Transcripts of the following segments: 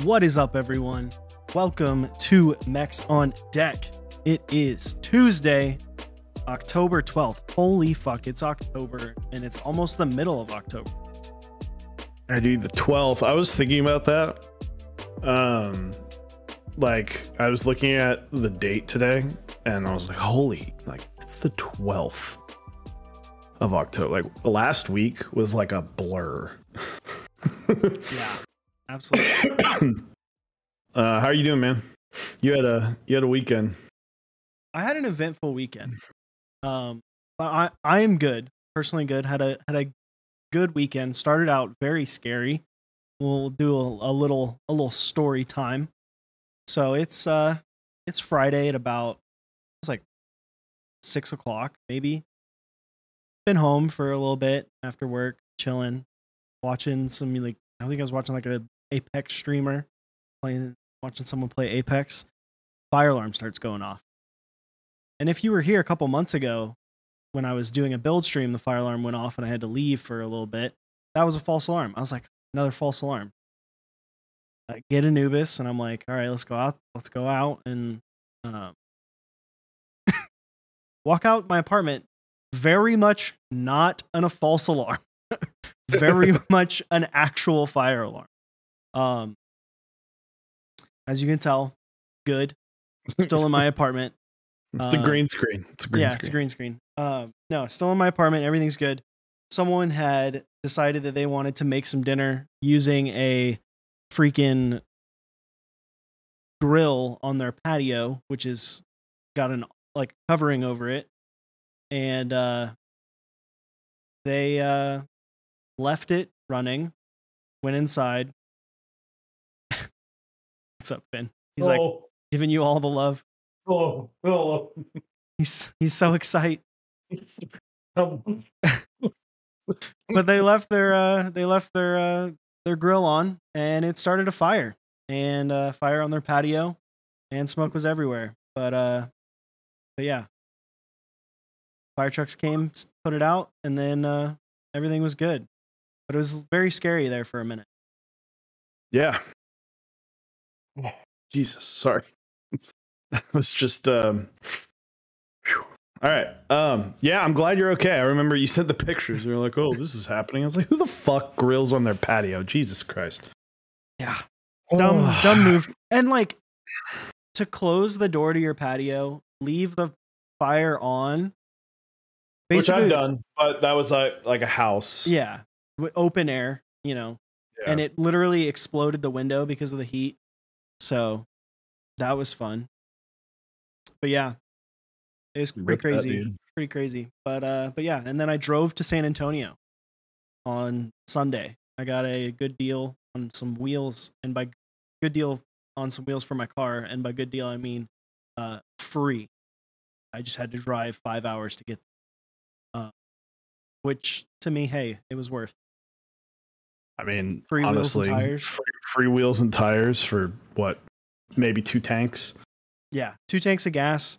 What is up, everyone? Welcome to Mechs on Deck. It is Tuesday, October 12th. Holy fuck, it's October, and it's almost the middle of October. I do the 12th. I was thinking about that. Like, I was looking at the date today, and I was like, holy, like, it's the 12th of October. Like, last week was like a blur. Yeah, absolutely. How are you doing, man? You had a weekend. I had an eventful weekend. But I am good. Personally good. Had a good weekend. Started out very scary. We'll do a little story time. So it's Friday at about, it's like 6 o'clock maybe. Been home for a little bit after work, chilling, watching some, like, I think I was watching like a Apex streamer watching someone play Apex. Fire alarm starts going off. And if you were here a couple months ago when I was doing a build stream, the fire alarm went off and I had to leave for a little bit. That was a false alarm. I was like, another false alarm. I get Anubis and I'm like, all right, let's go out and walk out my apartment. Very much not a false alarm. Very much an actual fire alarm. As you can tell, good. Still in my apartment. It's a green screen. It's a green screen. No, still in my apartment. Everything's good. Someone had decided that they wanted to make some dinner using a freaking grill on their patio, which is got an like covering over it. And they left it running, went inside. What's up, Finn? He's like giving you all the love. Oh. He's so excited. But they left their grill on, and it started a fire, and fire on their patio, and smoke was everywhere. But yeah, fire trucks came, put it out, and then everything was good. But it was very scary there for a minute. Yeah. Jesus, sorry. That was just all right. Yeah, I'm glad you're okay. I remember you sent the pictures. You were like, oh, this is happening. I was like, who the fuck grills on their patio? Jesus Christ. Yeah. Dumb move. And like, to close the door to your patio, leave the fire on. Basically, which I've done, but that was like a house. Yeah. Open air, you know. Yeah. And it literally exploded the window because of the heat. So that was fun. But yeah, it was pretty crazy. But yeah, and then I drove to San Antonio on Sunday. I got a good deal on some wheels, and by good deal on some wheels for my car, and by good deal I mean free. I just had to drive 5 hours to get there. Which to me, hey, it was worth. I mean, free honestly, wheels and tires. Free wheels and tires for what? Maybe 2 tanks. Yeah, 2 tanks of gas.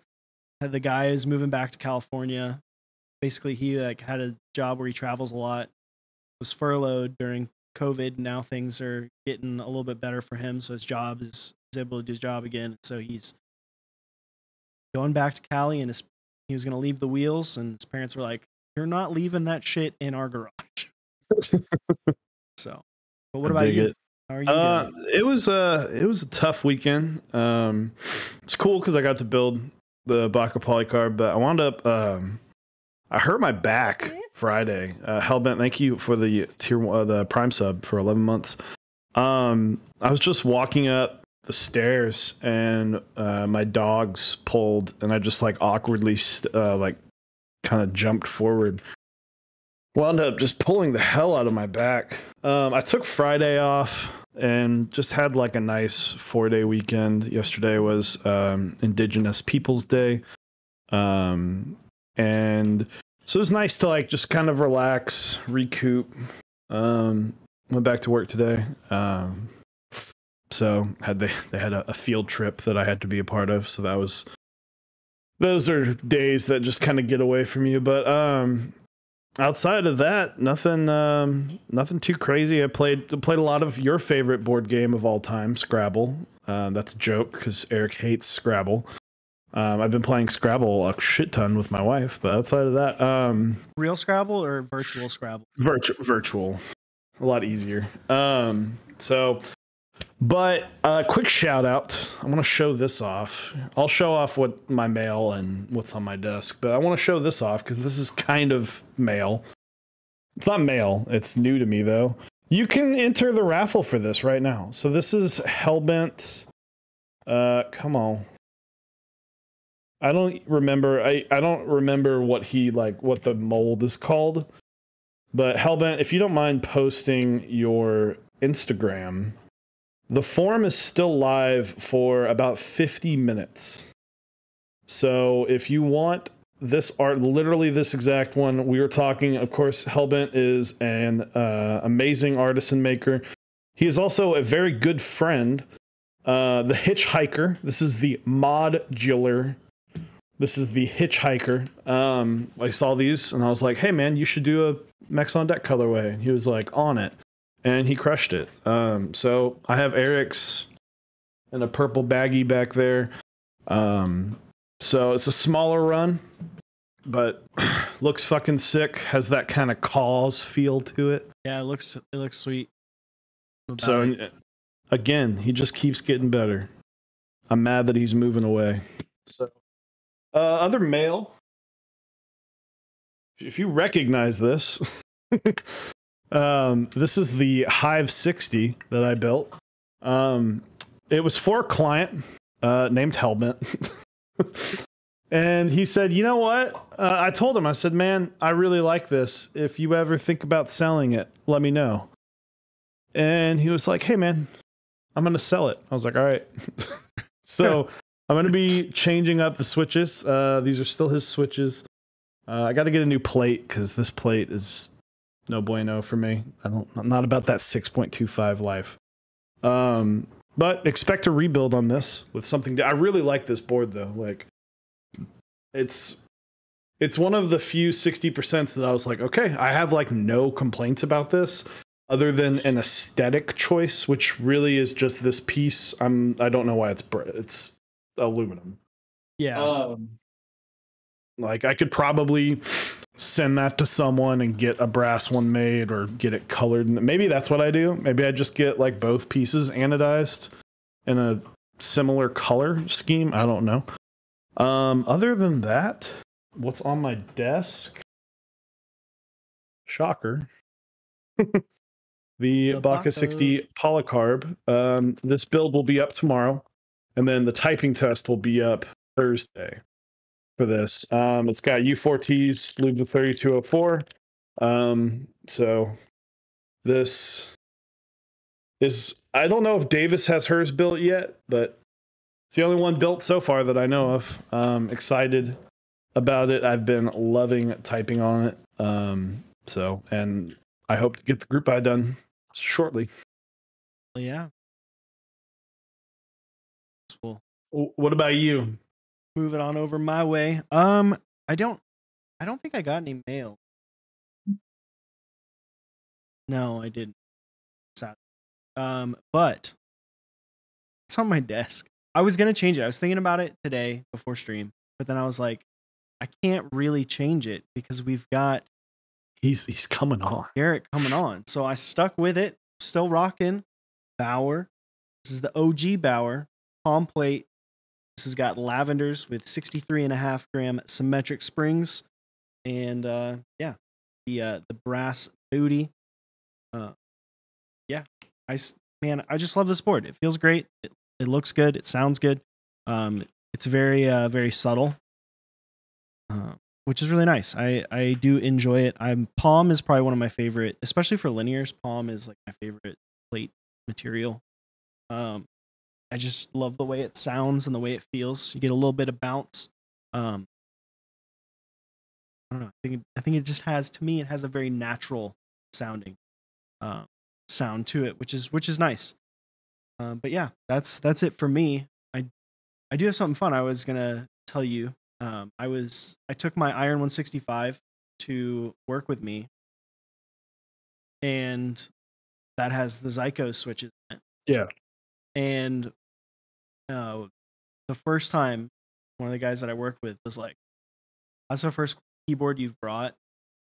The guy is moving back to California. Basically, he like had a job where he travels a lot. Was furloughed during COVID. Now things are getting a little bit better for him, so his job is able to do his job again. So he's going back to Cali, and he was going to leave the wheels, and his parents were like, "You're not leaving that shit in our garage." So, but what about you? How are you doing? It was a tough weekend. It's cool because I got to build the Baca polycarb, but I wound up I hurt my back Friday. Hellbent, thank you for the the Prime sub for 11 months. I was just walking up the stairs and my dogs pulled, and I just like awkwardly like kind of jumped forward. Wound up just pulling the hell out of my back. I took Friday off and just had like a nice 4-day weekend. Yesterday was Indigenous Peoples Day. And so it was nice to like just kind of relax, recoup. Went back to work today. So they had a field trip that I had to be a part of. So those are days that just kind of get away from you. But outside of that, nothing too crazy. I played a lot of your favorite board game of all time, Scrabble. That's a joke because Eric hates Scrabble. I've been playing Scrabble a shit ton with my wife, but outside of that, real Scrabble or virtual Scrabble? Virtual, a lot easier. But quick shout out. I want to show this off. I'll show off what my mail and what's on my desk, but I want to show this off because this is kind of mail. It's not mail. It's new to me though. You can enter the raffle for this right now. So this is Hellbent. Come on. I don't remember. I don't remember what the mold is called. But Hellbent, if you don't mind posting your Instagram. The form is still live for about 50 minutes. So if you want this art, literally this exact one, we were talking, of course, Hellbent is an amazing artist and maker. He is also a very good friend. The Hitchhiker. This is the modular. This is the Hitchhiker. I saw these and I was like, hey man, you should do a Mechs on Deck colorway. And he was like, on it. And he crushed it. So I have Eric's in a purple baggie back there. So it's a smaller run, but looks fucking sick. Has that kind of cause feel to it. Yeah, it looks sweet. So again, he just keeps getting better. I'm mad that he's moving away. So other mail. If you recognize this. This is the Hive 60 that I built. It was for a client named Hellbent. And he said, you know what? I told him, I said, man, I really like this. If you ever think about selling it, let me know. And he was like, hey man, I'm going to sell it. I was like, all right. So I'm going to be changing up the switches. These are still his switches. I got to get a new plate because this plate is no bueno for me. I'm not about that 6.25 life. But expect a rebuild on this with something. I really like this board though. Like, it's one of the few 60% that I was like, okay, I have like no complaints about this, other than an aesthetic choice, which really is just this piece. I don't know why it's aluminum. Yeah. Like I could probably send that to someone and get a brass one made or get it colored. Maybe that's what I do. Maybe I just get like both pieces anodized in a similar color scheme. I don't know. Other than that, what's on my desk? Shocker. The Baka 60 polycarb. This build will be up tomorrow, and then the typing test will be up Thursday. For this, it's got U4Ts, lube with 3204. So this is, I don't know if Davis has hers built yet, but it's the only one built so far that I know of. Excited about it. I've been loving typing on it. And I hope to get the group buy done shortly. Yeah. That's cool. What about you? Move it on over my way. I don't think I got any mail. No, I didn't. Sad. But it's on my desk. I was gonna change it. I was thinking about it today before stream, but then I was like, I can't really change it because we've got he's coming on. Garrett coming on. So I stuck with it. Still rocking Bauer. This is the OG Bauer palm plate. This has got lavenders with 63.5 gram symmetric springs, and yeah, the brass booty. Yeah, I just love this board. It feels great. It looks good. It sounds good. It's very subtle, which is really nice. I do enjoy it. Palm is probably one of my favorite, especially for linears. Palm is like my favorite plate material. I just love the way it sounds and the way it feels. You get a little bit of bounce. I don't know. I think it just has, to me, it has a very natural sounding sound to it, which is nice. But yeah, that's it for me. I do have something fun I was gonna tell you. I took my Iron 165 to work with me, and that has the Zyko switches in it. Yeah. And the first time, one of the guys that I worked with was like, "That's the first keyboard you've brought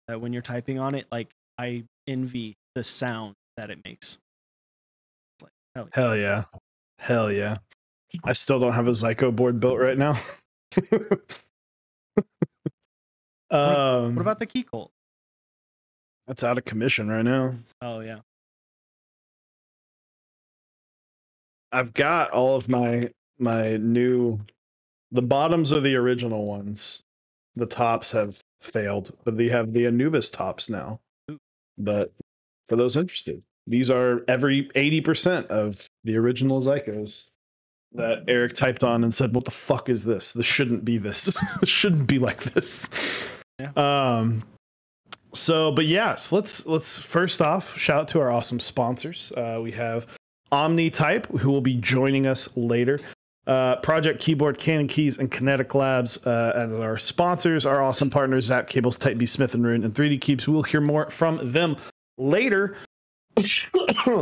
that when you're typing on it, like I envy the sound that it makes." It's like, hell yeah. Hell yeah. I still don't have a Zyko board built right now. What about the key Colt? That's out of commission right now. Oh yeah. I've got all of my new. The bottoms are the original ones. The tops have failed, but they have the Anubis tops now. Ooh. But for those interested, these are every 80% of the original Zykos that Eric typed on and said, "What the fuck is this? This shouldn't be this. This shouldn't be like this." Yeah. So, but yes, let's first off shout out to our awesome sponsors. We have Omnitype, who will be joining us later. Project Keyboard, Canon Keys, and Kinetic Labs as our sponsors. Our awesome partners, Zap Cables, Type B, Smith & Rune, and 3D Keeps. We'll hear more from them later.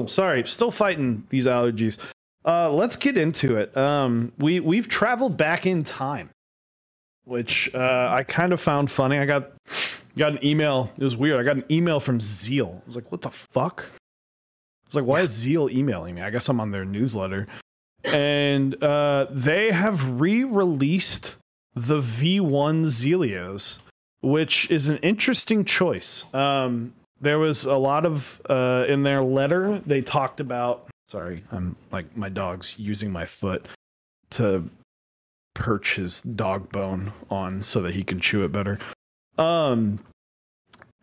Sorry, still fighting these allergies. Let's get into it. We've traveled back in time, which I kind of found funny. I got an email. It was weird. I got an email from Zeal. I was like, what the fuck? I was like, why is Zeal emailing me? I guess I'm on their newsletter. And they have re-released the V1 Zelios, which is an interesting choice. There was a lot of in their letter they talked about. Sorry, I'm like my dog's using my foot to perch his dog bone on so that he can chew it better.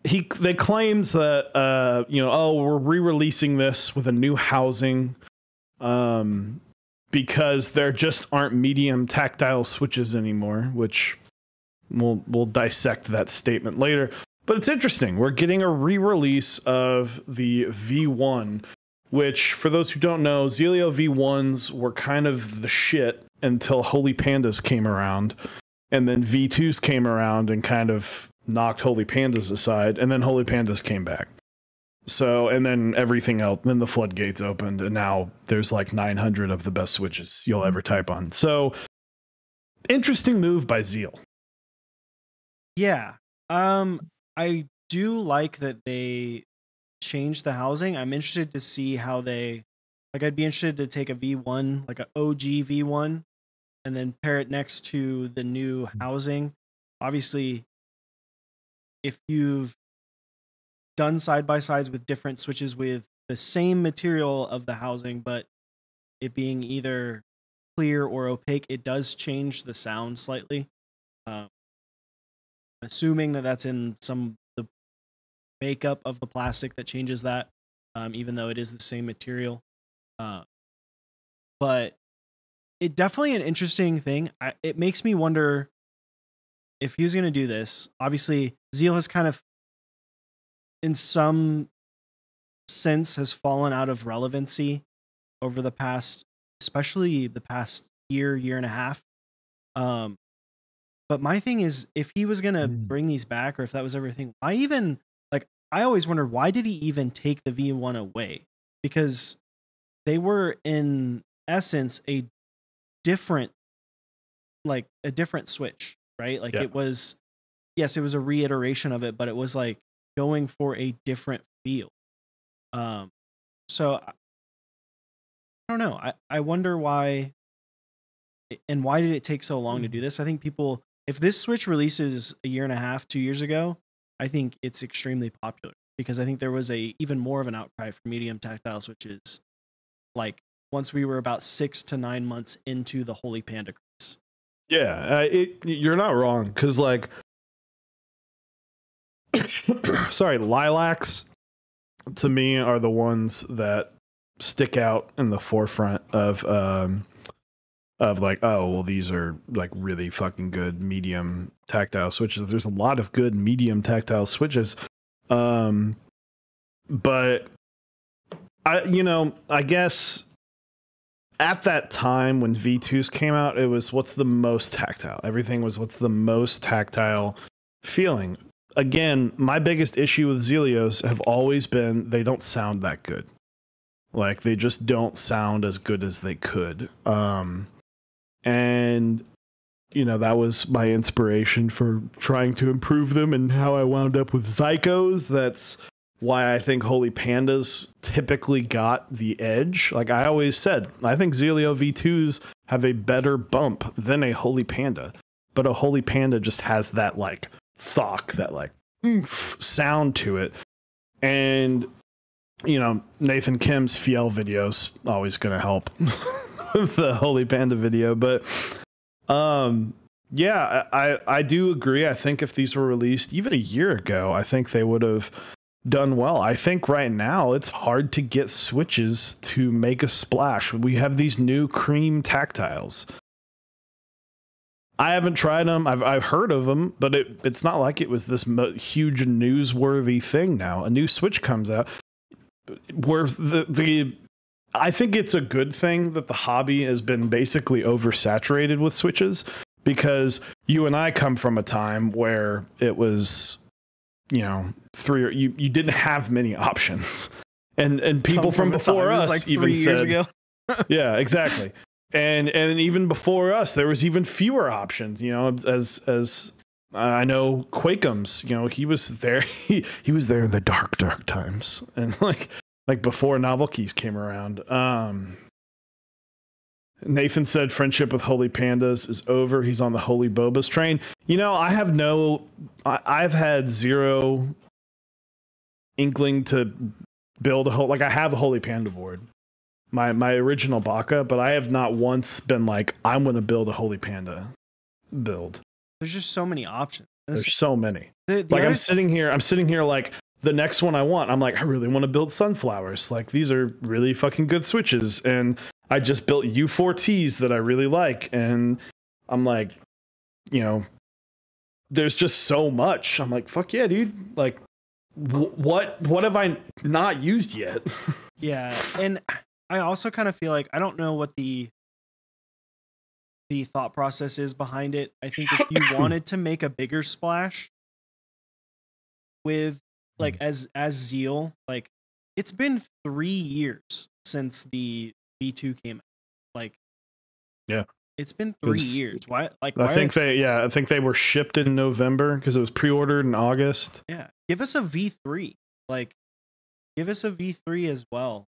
They claimed that we're re-releasing this with a new housing. Because there just aren't medium tactile switches anymore, which we'll dissect that statement later. But it's interesting. We're getting a re-release of the V1, which, for those who don't know, Zelio V1s were kind of the shit until Holy Pandas came around. And then V2s came around and kind of knocked Holy Pandas aside. And then Holy Pandas came back. So, and then everything else, then the floodgates opened, and now there's like 900 of the best switches you'll ever type on. So, interesting move by Zeal. Yeah. I do like that they changed the housing. I'm interested to see how I'd be interested to take a V1, like an OG V1, and then pair it next to the new housing. Obviously, if you've done side by sides with different switches with the same material of the housing, but it being either clear or opaque, it does change the sound slightly. Assuming that that's in the makeup of the plastic that changes that, even though it is the same material. But it definitely an interesting thing. It makes me wonder if he was going to do this. Obviously, Zeal has kind of, in some sense, has fallen out of relevancy over the past, especially the past year and a half. But my thing is, if he was going to bring these back, or if that was everything, I always wondered, why did he even take the V1 away? Because they were, in essence, a different switch, right? Like, it was, yes, it was a reiteration of it, but it was like going for a different feel. So I don't know. I wonder why, and why did it take so long to do this? I think people, if this Switch releases a year and a half, 2 years ago, I think it's extremely popular, because I think there was even more of an outcry for medium tactile switches, like once we were about 6 to 9 months into the Holy Panda craze. Yeah, you're not wrong, because like, sorry, lilacs to me are the ones that stick out in the forefront of like, oh well, these are like really fucking good medium tactile switches. There's a lot of good medium tactile switches, but I guess at that time when V2s came out, it was what's the most tactile. Everything was what's the most tactile feeling. again, my biggest issue with Zelios have always been they don't sound that good. Like they just don't sound as good as they could. And you know, that was my inspiration for trying to improve them and how I wound up with Zycos. That's why I think Holy Pandas typically got the edge. Like I always said, I think Zelio V2s have a better bump than a Holy Panda, but a Holy Panda just has that like thock, that like sound to it. And, you know, Nathan Kim's Fiel video's always going to help with the Holy Panda video, but yeah, I do agree. I think if these were released even a year ago, I think they would have done well. I think right now it's hard to get Switches to make a splash. We have these new cream tactiles. I haven't tried them. I've heard of them, but it's not like it was this huge newsworthy thing now. A new Switch comes out where I think it's a good thing that the hobby has been basically oversaturated with Switches, because you and I come from a time where it was, you know, you didn't have many options, and people from before us like even 3 years said, ago. yeah, exactly. And even before us, there was even fewer options, you know, as I know Quakeums, you know, he was there. He was there in the dark times, and like before novel keys came around. Nathan said friendship with Holy Pandas is over. He's on the Holy Bobas train. You know, I've had zero inkling to build I have a Holy Panda board, my original Baka, but I have not once been like, I'm going to build a Holy Panda build. There's just so many options. There's so many. I'm sitting here like, the next one I want, I'm like, I really want to build sunflowers. Like, these are really fucking good Switches. And I just built U4Ts that I really like. And I'm like, you know, there's just so much. I'm like, fuck yeah, dude. Like, what have I not used yet? Yeah. And I also kind of feel like, I don't know what the thought process is behind it. I think if you wanted to make a bigger splash with, like, as Zeal, like, it's been 3 years since the V2 came out. Like, yeah, it's been 3 years. Why? Like, I think they were shipped in November because it was pre-ordered in August. Yeah, give us a V3. Like, give us a V3 as well.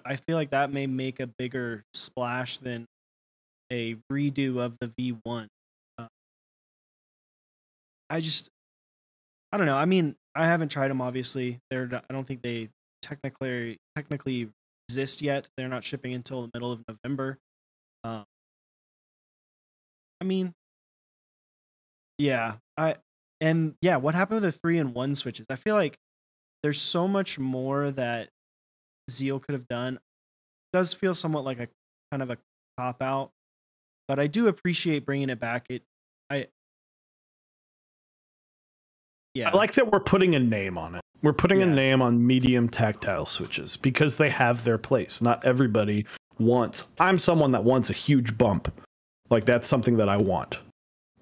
I feel like that may make a bigger splash than a redo of the V1. I don't know. I mean, I haven't tried them. Obviously, I don't think they technically exist yet. They're not shipping until the middle of November. I mean, yeah. What happened with the 3-in-1 Switches? I feel like there's so much more that Zeal could have done. It does feel somewhat like a kind of a cop out, but I do appreciate bringing it back. I like that we're putting a name on it. We're putting a name on medium tactile Switches because they have their place. Not everybody wants. I'm someone that wants a huge bump. Like, that's something that I want.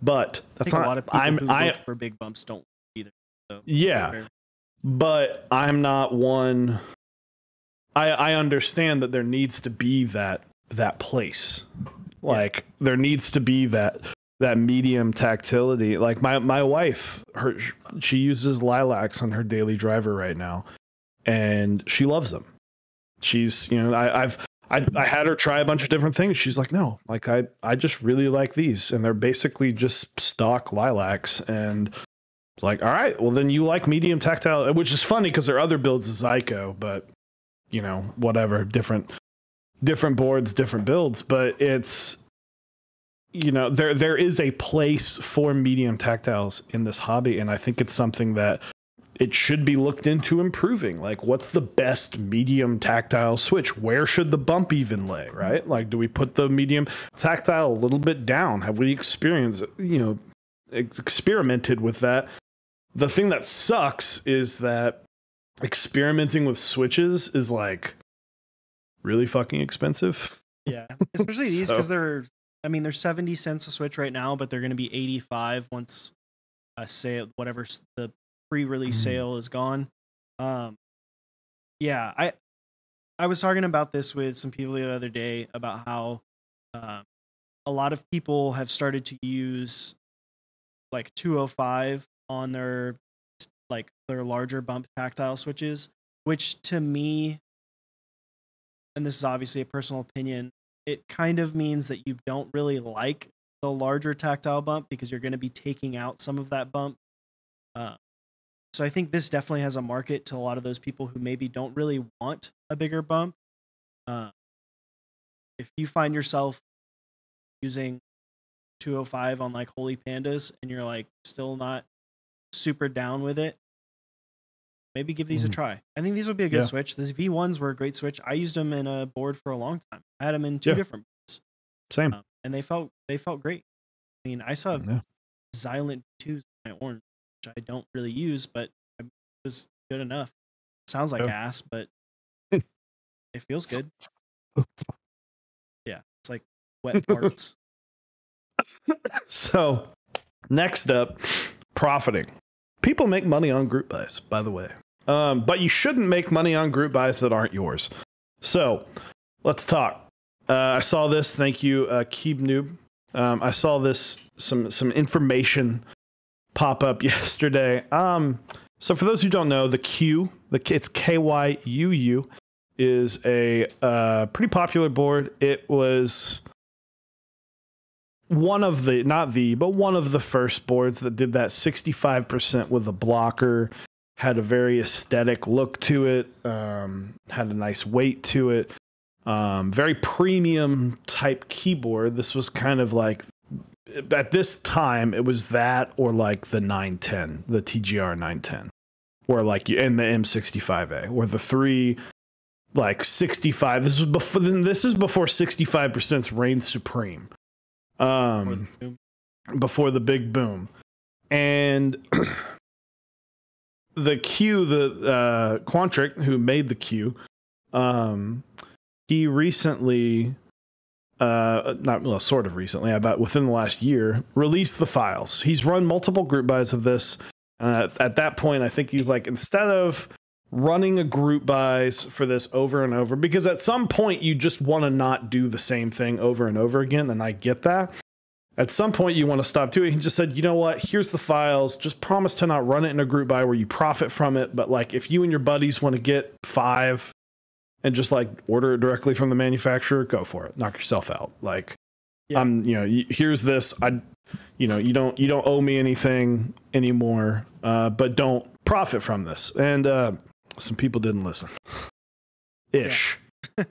But that's not. A lot of people who look for big bumps don't either. So, yeah, but I'm not one. I understand that there needs to be that place. Like, there needs to be that medium tactility. Like my wife, she uses lilacs on her daily driver right now, and she loves them. She's, you know, I had her try a bunch of different things. She's like, no, like I just really like these, and they're basically just stock lilacs. And it's like, all right, well then you like medium tactile, which is funny because there are other builds of Zyko, but you know, whatever, different boards, different builds, but it's, you know, there is a place for medium tactiles in this hobby, and I think it's something that it should be looked into improving. Like, what's the best medium tactile Switch? Where should the bump even lay, right? Like, do we put the medium tactile a little bit down? Have we experimented with that? The thing that sucks is that experimenting with Switches is like really fucking expensive. Yeah, especially these, because they're 70 cents a Switch right now, but they're going to be 85 once, say whatever the pre-release sale is gone. Yeah, I was talking about this with some people the other day about how a lot of people have started to use like 205 on their larger bump tactile switches, which to me, and this is obviously a personal opinion, it kind of means that you don't really like the larger tactile bump because you're going to be taking out some of that bump. So I think this definitely has a market to a lot of those people who maybe don't really want a bigger bump. If you find yourself using 205 on like Holy Pandas and you're like still not super down with it, maybe give these a try. I think these would be a good switch. These V1s were a great switch. I used them in a board for a long time. I had them in two different boards. Same. And they felt great. I mean, I saw Xylent 2s in my orange, which I don't really use, but it was good enough. Sounds like ass, but it feels good. Yeah, it's like wet parts. So, next up, profiting. People make money on group buys, by the way. But you shouldn't make money on group buys that aren't yours. So, let's talk. I saw this. Thank you, Keeb Noob. I saw this some information pop up yesterday. So for those who don't know, the Q, it's KYUU, is a pretty popular board. It was one of the, not the, but one of the first boards that did that 65% with a blocker, had a very aesthetic look to it, had a nice weight to it, very premium type keyboard. This was kind of like, at this time, it was that or like the 910, the TGR 910, or like in the M65A, or the three like 65. This is before 65% reigned supreme. Before the big boom. And the Q, the Quantric, who made the Q, he recently, sort of recently, about within the last year, released the files. He's run multiple group buys of this. At that point, I think he's like, instead of running a group buys for this over and over, because at some point you just want to not do the same thing over and over again, and I get that. At some point you want to stop doing it. He just said, you know what, here's the files, just promise to not run it in a group buy where you profit from it, but like if you and your buddies want to get 5 and just like order it directly from the manufacturer, go for it, knock yourself out. Like, here's this, you don't owe me anything anymore, but don't profit from this. And some people didn't listen. Ish.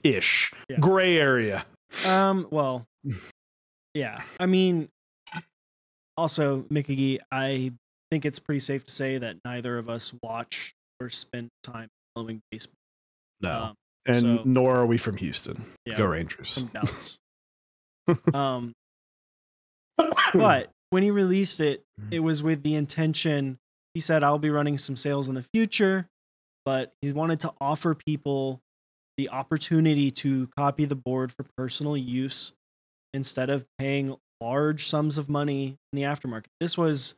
Yeah. Gray area. Well, yeah. I mean, also, Mickey, I think it's pretty safe to say that neither of us watch or spend time following baseball. No. Nor are we from Houston. Yeah, go Rangers. From Dallas. But when he released it, it was with the intention, he said, I'll be running some sales in the future, but he wanted to offer people the opportunity to copy the board for personal use instead of paying large sums of money in the aftermarket. This was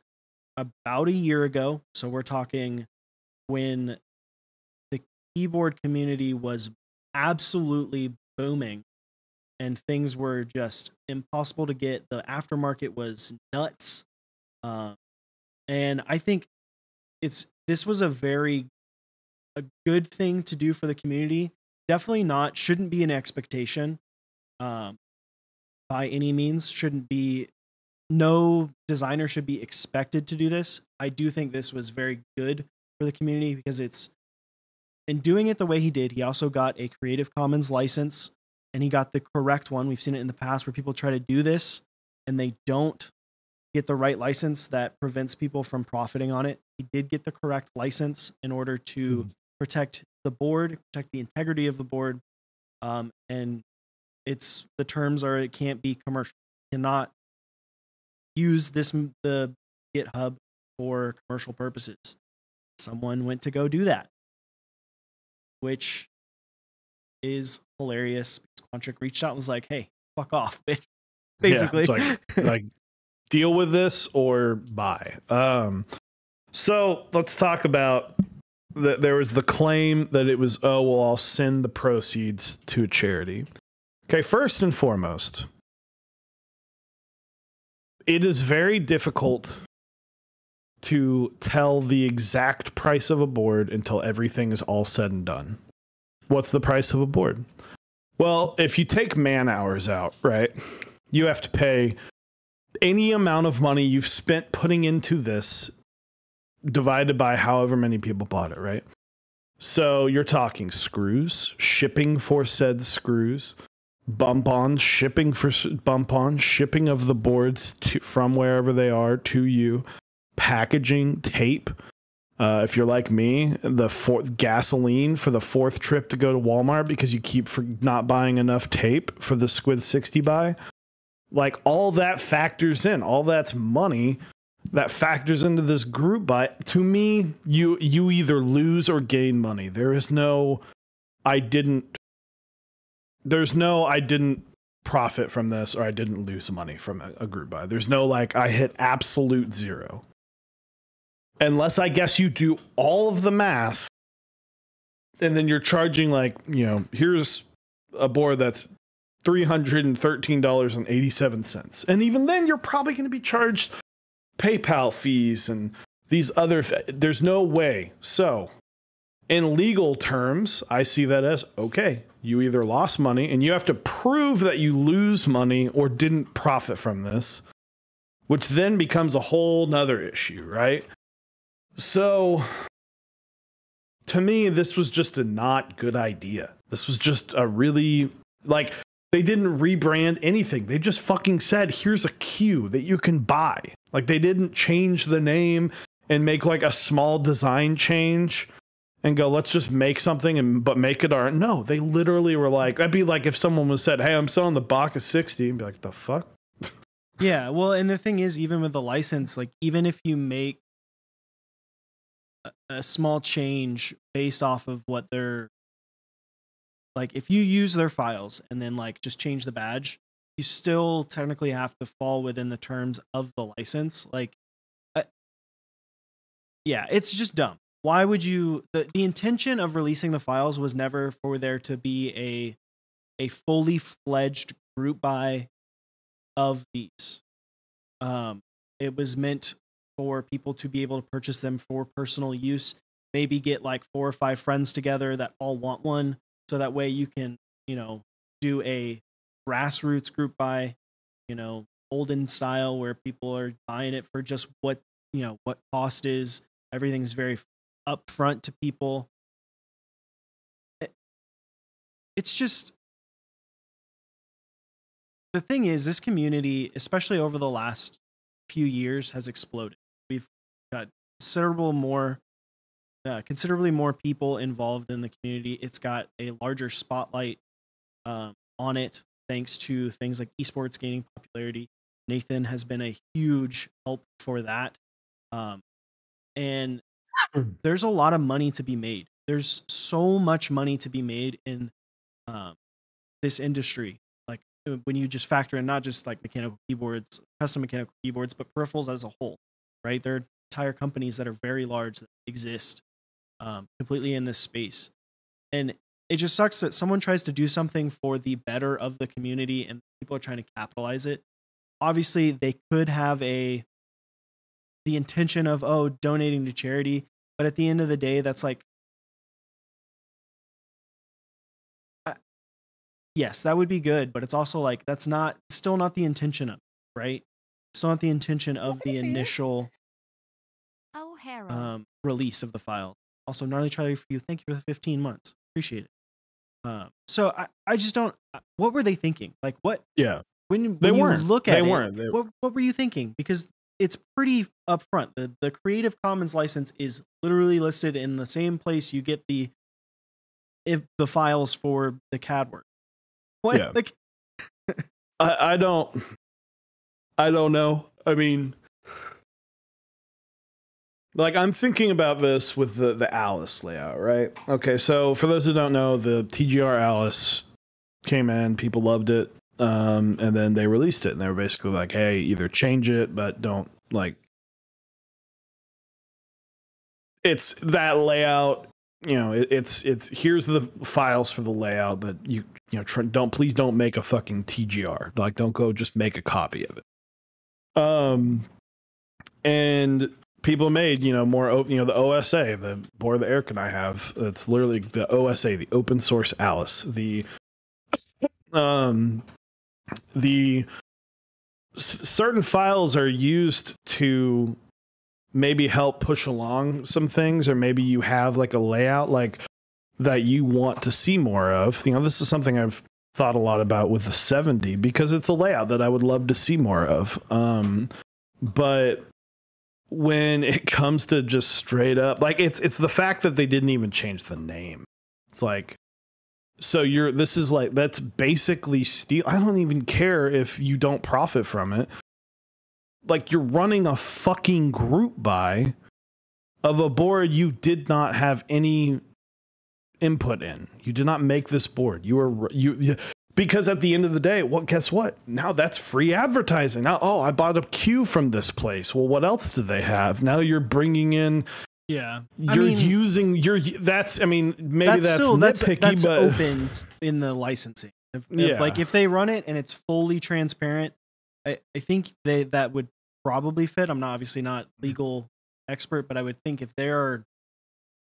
about a year ago, so we're talking when the keyboard community was absolutely booming and things were just impossible to get. The aftermarket was nuts. And I think this was a good thing to do for the community. Definitely shouldn't be an expectation by any means. No designer should be expected to do this. I do think this was very good for the community because in doing it the way he did, he also got a Creative Commons license, and he got the correct one. We've seen it in the past where people try to do this and they don't get the right license that prevents people from profiting on it. He did get the correct license in order to protect the board, protect the integrity of the board. And the terms are, it can't be commercial. You cannot use the GitHub for commercial purposes. Someone went to go do that, which is hilarious. Quantric reached out and was like, hey, fuck off, bitch. Basically. Yeah, it's like deal with this or buy. So let's talk about that. There was the claim that it was, oh, well, I'll send the proceeds to a charity. Okay, first and foremost, it is very difficult to tell the exact price of a board until everything is all said and done. What's the price of a board? Well, if you take man hours out, right, you have to pay any amount of money you've spent putting into this divided by however many people bought it, right? So you're talking screws, shipping for said screws, bump-ons, shipping for bump-ons, shipping of the boards from wherever they are to you, packaging, tape. If you're like me, the gasoline for the fourth trip to go to Walmart because you keep not buying enough tape for the Squid 60 buy. Like, all that factors in. All that's money that factors into this group buy. To me, you either lose or gain money. There's no I didn't profit from this or I didn't lose money from a group buy. There's no like I hit absolute zero. Unless I guess you do all of the math and then you're charging like, here's a board that's $313.87. And even then you're probably going to be charged PayPal fees and these other there's no way. So in legal terms, I see that as, okay, you either lost money and you have to prove that you lose money or didn't profit from this, which then becomes a whole nother issue, right? So to me, this was just a not good idea. This was just a really, like, they didn't rebrand anything. They just fucking said, here's a queue that you can buy. Like, they didn't change the name and make like a small design change and go, let's just make something but make it our. No, they literally were like, that'd be like if someone was said, hey, I'm selling the Baka 60 and be like, the fuck? Yeah, well, and the thing is, even with the license, like, even if you make a small change based off of what they're like, if you use their files and then like just change the badge, you still technically have to fall within the terms of the license. Like, yeah, it's just dumb. Why would you? The intention of releasing the files was never for there to be a fully fledged group buy of these. It was meant for people to be able to purchase them for personal use, maybe get like 4 or 5 friends together that all want one. So that way you can, do a grassroots group buy, olden style where people are buying it for just what cost is. Everything's very upfront to people. It's just, the thing is, this community, especially over the last few years, has exploded. We've got considerably more people involved in the community. It's got a larger spotlight on it thanks to things like esports gaining popularity. Nathan has been a huge help for that. And there's a lot of money to be made. There's so much money to be made in this industry. Like, when you just factor in not just like mechanical keyboards, custom mechanical keyboards, but peripherals as a whole, right? There are entire companies that are very large that exist completely in this space. And it just sucks that someone tries to do something for the better of the community and people are trying to capitalize it. Obviously, they could have the intention of, donating to charity, but at the end of the day, that's like, yes, that would be good, but it's also like, that's still not the intention of it, right? Still not the intention of the initial release of the file. Also, gnarly Charlie for you. Thank you for the 15 months. Appreciate it. So I just don't. What were they thinking? Like, what? Yeah. When you look at it, what were you thinking? Because it's pretty upfront. The Creative Commons license is literally listed in the same place you get the files for the CAD work. What? Yeah. Like, I don't know. I mean, like, I'm thinking about this with the Alice layout, right? Okay, so for those who don't know, the TGR Alice came in, people loved it, and then they released it, and they were basically like, hey, either change it, but don't, like, it's that layout. You know, it's here's the files for the layout, but you know, please don't make a fucking TGR. Like, don't go just make a copy of it. And people made, you know, more, you know, the OSA, the board that Eric and I have. It's literally the OSA, the open source Alice, the certain files are used to maybe help push along some things, or maybe you have like a layout like that you want to see more of. You know, this is something I've thought a lot about with the 70 because it's a layout that I would love to see more of. But when it comes to just straight up, like it's the fact that they didn't even change the name. It's like, so this is like, that's basically steal. I don't even care if you don't profit from it. Like, you're running a fucking group buy of a board you did not have any input in. You did not make this board. Because at the end of the day, well, guess what? Now that's free advertising. Now, oh, I bought a cue from this place. Well, what else do they have? Now you're bringing in. Yeah, maybe that's still, nitpicky, that's but open in the licensing. If they run it and it's fully transparent, I think that would probably fit. I'm obviously not legal expert, but I would think if they're,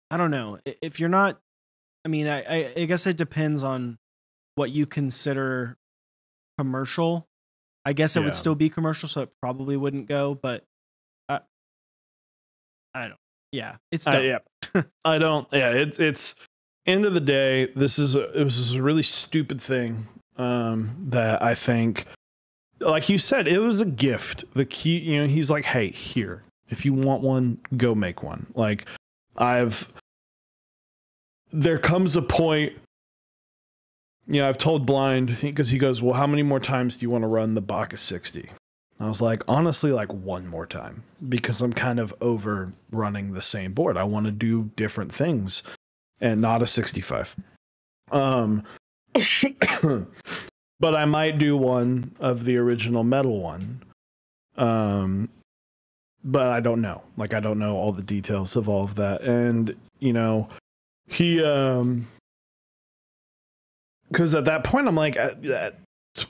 I don't know, if you're not, I mean, I guess it depends on what you consider commercial. I guess it would still be commercial, so it probably wouldn't go, but I don't. Yeah, it's dumb. I don't. Yeah, it's end of the day. It was a really stupid thing that I think, like you said, it was a gift. The key, you know, he's like, hey, here, if you want one, go make one. Like, there comes a point, you know, I've told Blind, because he goes, well, how many more times do you want to run the Baka 60? I was like, honestly, like one more time, because I'm kind of over running the same board. I want to do different things and not a 65. But I might do one of the original metal one. But I don't know. Like, I don't know all the details of all of that. And, you know, he, because at that point, I'm like,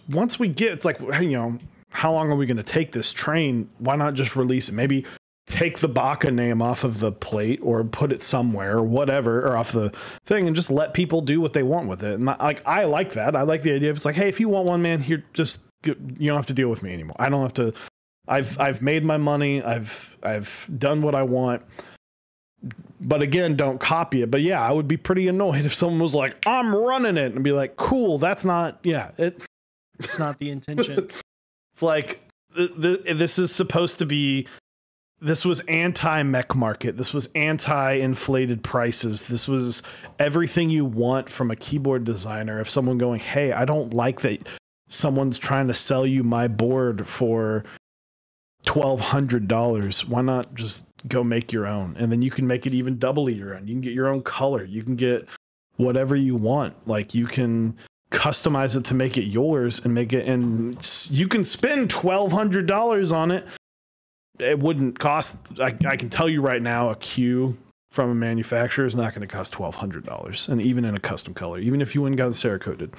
once we get, it's like, you know, how long are we going to take this train? Why not just release it? Maybe take the Baka name off of the plate or put it somewhere or whatever, or off the thing, and just let people do what they want with it. And I like that. I like the idea of, it's like, hey, if you want one, man, here, just, you don't have to deal with me anymore. I don't have to. I've made my money. I've done what I want. But again, don't copy it. But yeah, I would be pretty annoyed if someone was like, I'm running it, and be like, cool, that's not, it's not the intention. It's like, this is supposed to be, this was anti-mech market. This was anti-inflated prices. This was everything you want from a keyboard designer. If someone going, hey, I don't like that someone's trying to sell you my board for $1,200. Why not just go make your own? And then you can make it even doubly your own. You can get your own color. You can get whatever you want. Like, you can customize it to make it yours and make it, and you can spend $1,200 on it. It wouldn't cost, I can tell you right now, a cue from a manufacturer is not going to cost $1,200, and even in a custom color, even if you went and got it Cerakoted.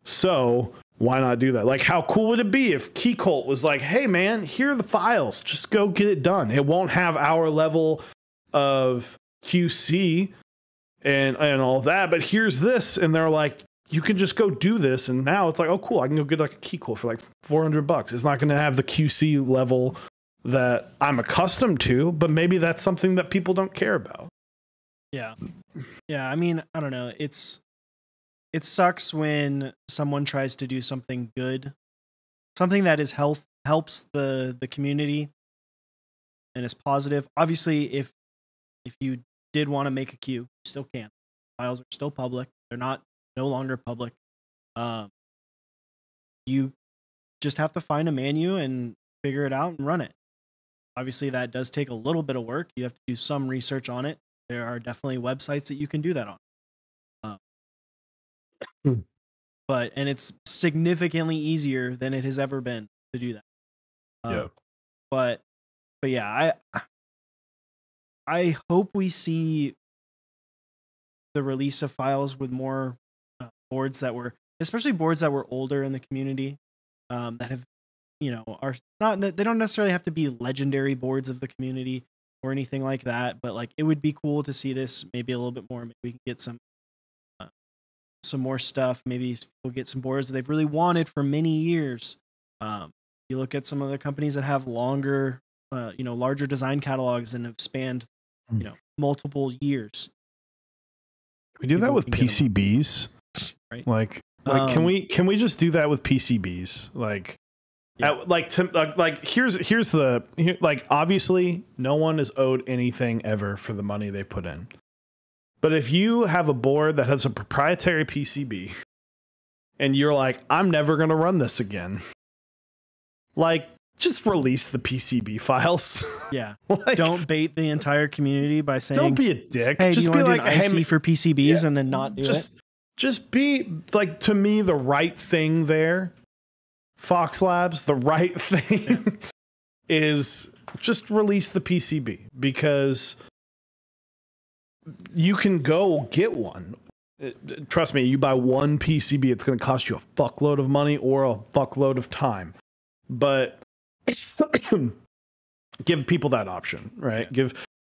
So why not do that? Like, how cool would it be if Keycult was like, hey man, here are the files, just go get it done. It won't have our level of QC and all that, but here's this. And they're like, you can just go do this. And now it's like, oh cool, I can go get like a Keycult for like $400. It's not going to have the QC level that I'm accustomed to, but maybe that's something that people don't care about. Yeah. I mean, I don't know. It sucks when someone tries to do something good, something that is helps the community and is positive. Obviously, if you did want to make a queue, you still can. Files are still public. They're no longer public. You just have to find a menu and figure it out and run it. Obviously, that does take a little bit of work. You have to do some research on it. There are definitely websites that you can do that on. And it's significantly easier than it has ever been to do that. But yeah, I hope we see the release of files with more boards that were, especially boards that were older in the community, that have, are not, they don't necessarily have to be legendary boards of the community or anything like that, but like it would be cool to see this maybe a little bit more. Maybe we can get some more stuff. Maybe we'll get some boards that they've really wanted for many years. You look at some of the companies that have longer, larger design catalogs and have spanned, multiple years. We do that with PCBs, right? Like can we just do that with PCBs? Like, obviously no one is owed anything ever for the money they put in. But if you have a board that has a proprietary PCB and you're like, I'm never going to run this again, like, just release the PCB files. Yeah. Don't bait the entire community by saying, don't be a dick. Hey, just be like, hey, for PCBs and then not do it. Just be like, to me, the right thing there, Fox Labs, the right thing is just release the PCB, because you can go get one. Trust me, you buy one PCB, it's going to cost you a fuckload of money or a fuckload of time. But give people that option, right?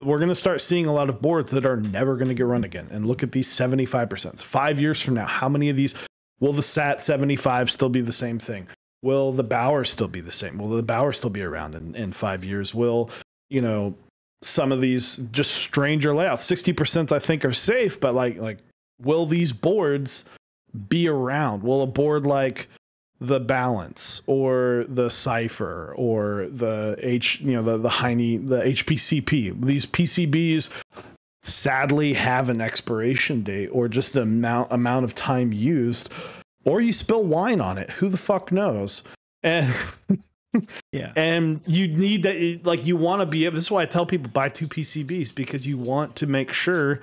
We're going to start seeing a lot of boards that are never going to get run again. And look at these 75%. 5 years from now, how many of these will the SAT 75 still be the same thing? Will the Bauer still be the same? Will the Bauer still be around in 5 years? Will, some of these just stranger layouts, 60% I think are safe, but like will these boards be around? Will a board like the Balance or the Cypher or the the Heine, the HPCP, these PCBs sadly have an expiration date or just the amount of time used, or you spill wine on it, who the fuck knows? And yeah, and you need that, like, you want to be able, this is why I tell people buy 2 PCBs, because you want to make sure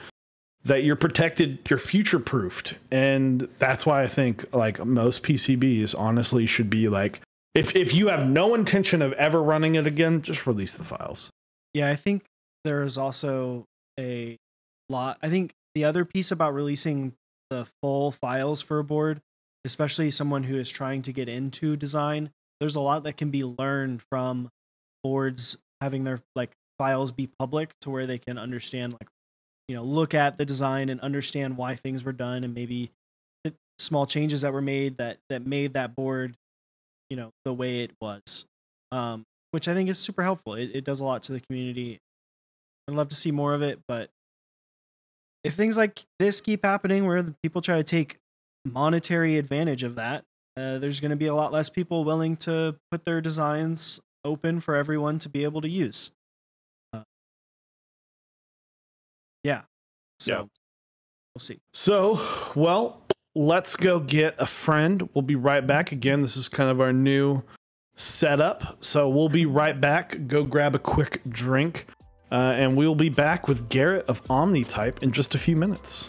that you're protected, you're future proofed. And that's why I think like most PCBs honestly should be like, if you have no intention of ever running it again, just release the files. Yeah, I think there is also a lot. I think the other piece about releasing the full files for a board, especially someone who is trying to get into design, there's a lot that can be learned from boards having their like files be public, to where they can understand, like, look at the design and understand why things were done, and maybe the small changes that were made that made that board, the way it was, which I think is super helpful. It does a lot to the community. I'd love to see more of it, but if things like this keep happening, where the people try to take monetary advantage of that, there's going to be a lot less people willing to put their designs open for everyone to be able to use. Yeah. So we'll see. So, well, let's go get a friend. We'll be right back. Again, this is kind of our new setup. So we'll be right back. Go grab a quick drink. And we'll be back with Garrett of Omnitype in just a few minutes.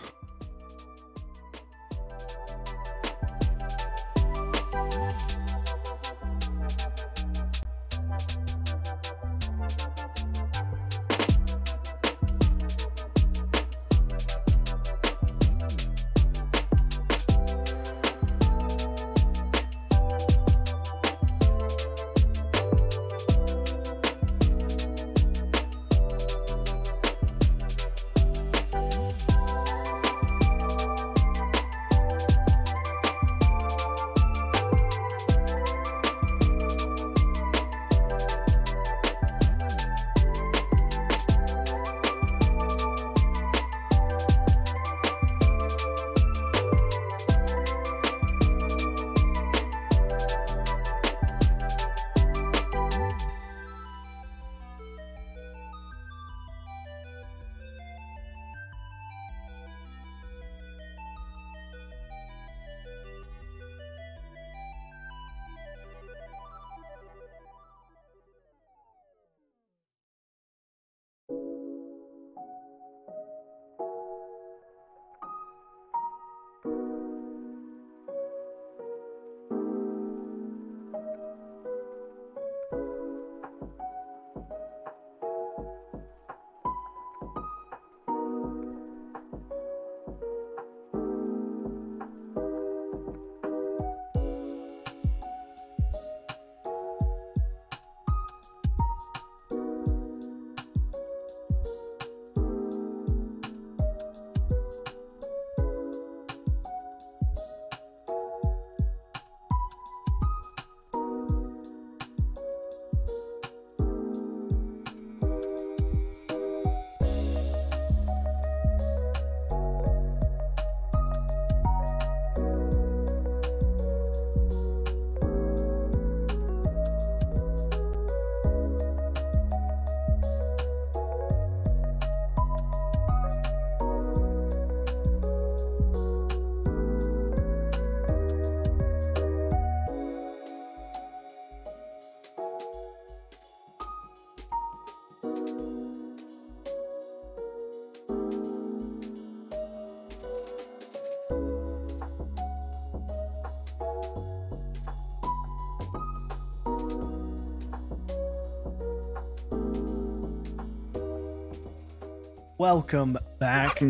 Welcome back.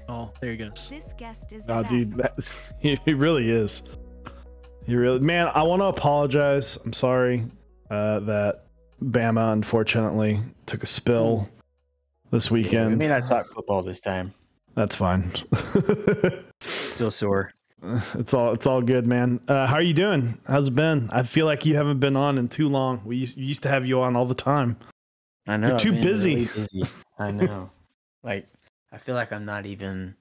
Oh, there he goes. This guest is Oh, dude, he really is. He really, man. I want to apologize. I'm sorry that Bama unfortunately took a spill this weekend. We may not talk football this time. That's fine. Still sore. It's all good, man. How are you doing? How's it been? I feel like you haven't been on in too long. We used to have you on all the time. I know. You're too busy. Really busy. I know. Like, I feel like I'm not even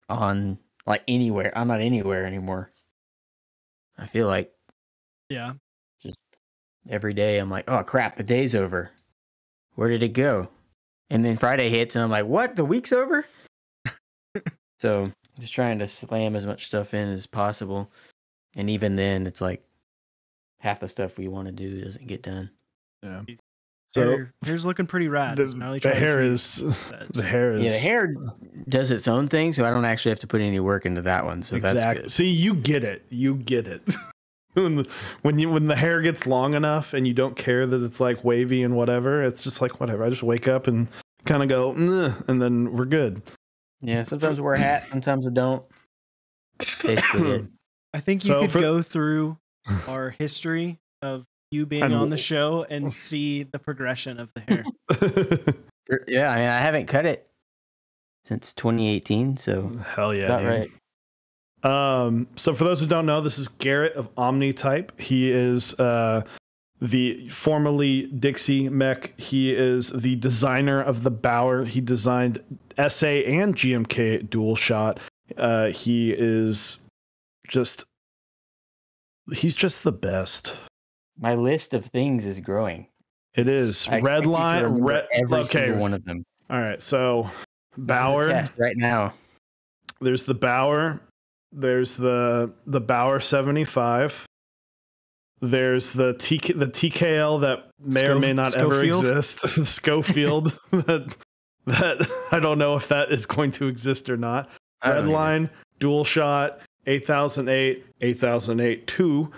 on like anywhere. I'm not anywhere anymore. I feel like Yeah. just every day I'm like, oh crap, the day's over. Where did it go? And then Friday hits and I'm like, what? The week's over? So just trying to slam as much stuff in as possible. And even then it's like half the stuff we want to do doesn't get done. Yeah. So hair's looking pretty rad. The hair is Yeah, the hair does its own thing, so I don't actually have to put any work into that one. So that's good. See, you get it. when the hair gets long enough and you don't care that it's like wavy and whatever, it's just like whatever. I just wake up and kind of go, and then we're good. Yeah, sometimes I wear a hat, sometimes I don't. Basically it. I think you could go through our history of you being on the show and see the progression of the hair. Yeah, I mean, I haven't cut it since 2018, so hell yeah, about right. So for those who don't know, this is Garrett of Omnitype. He is the formerly Dixie Mech. He is the designer of the Bauer. He designed SA and GMK dual shot. He's just the best. My list of things is growing. It is. Red line, every single one of them. All right, so Bauer test right now. There's the Bauer. There's the Bauer 75. There's the TKL that may or may not ever exist. Schofield that I don't know if that is going to exist or not. Red line, dual shot, 8008, 8008 2.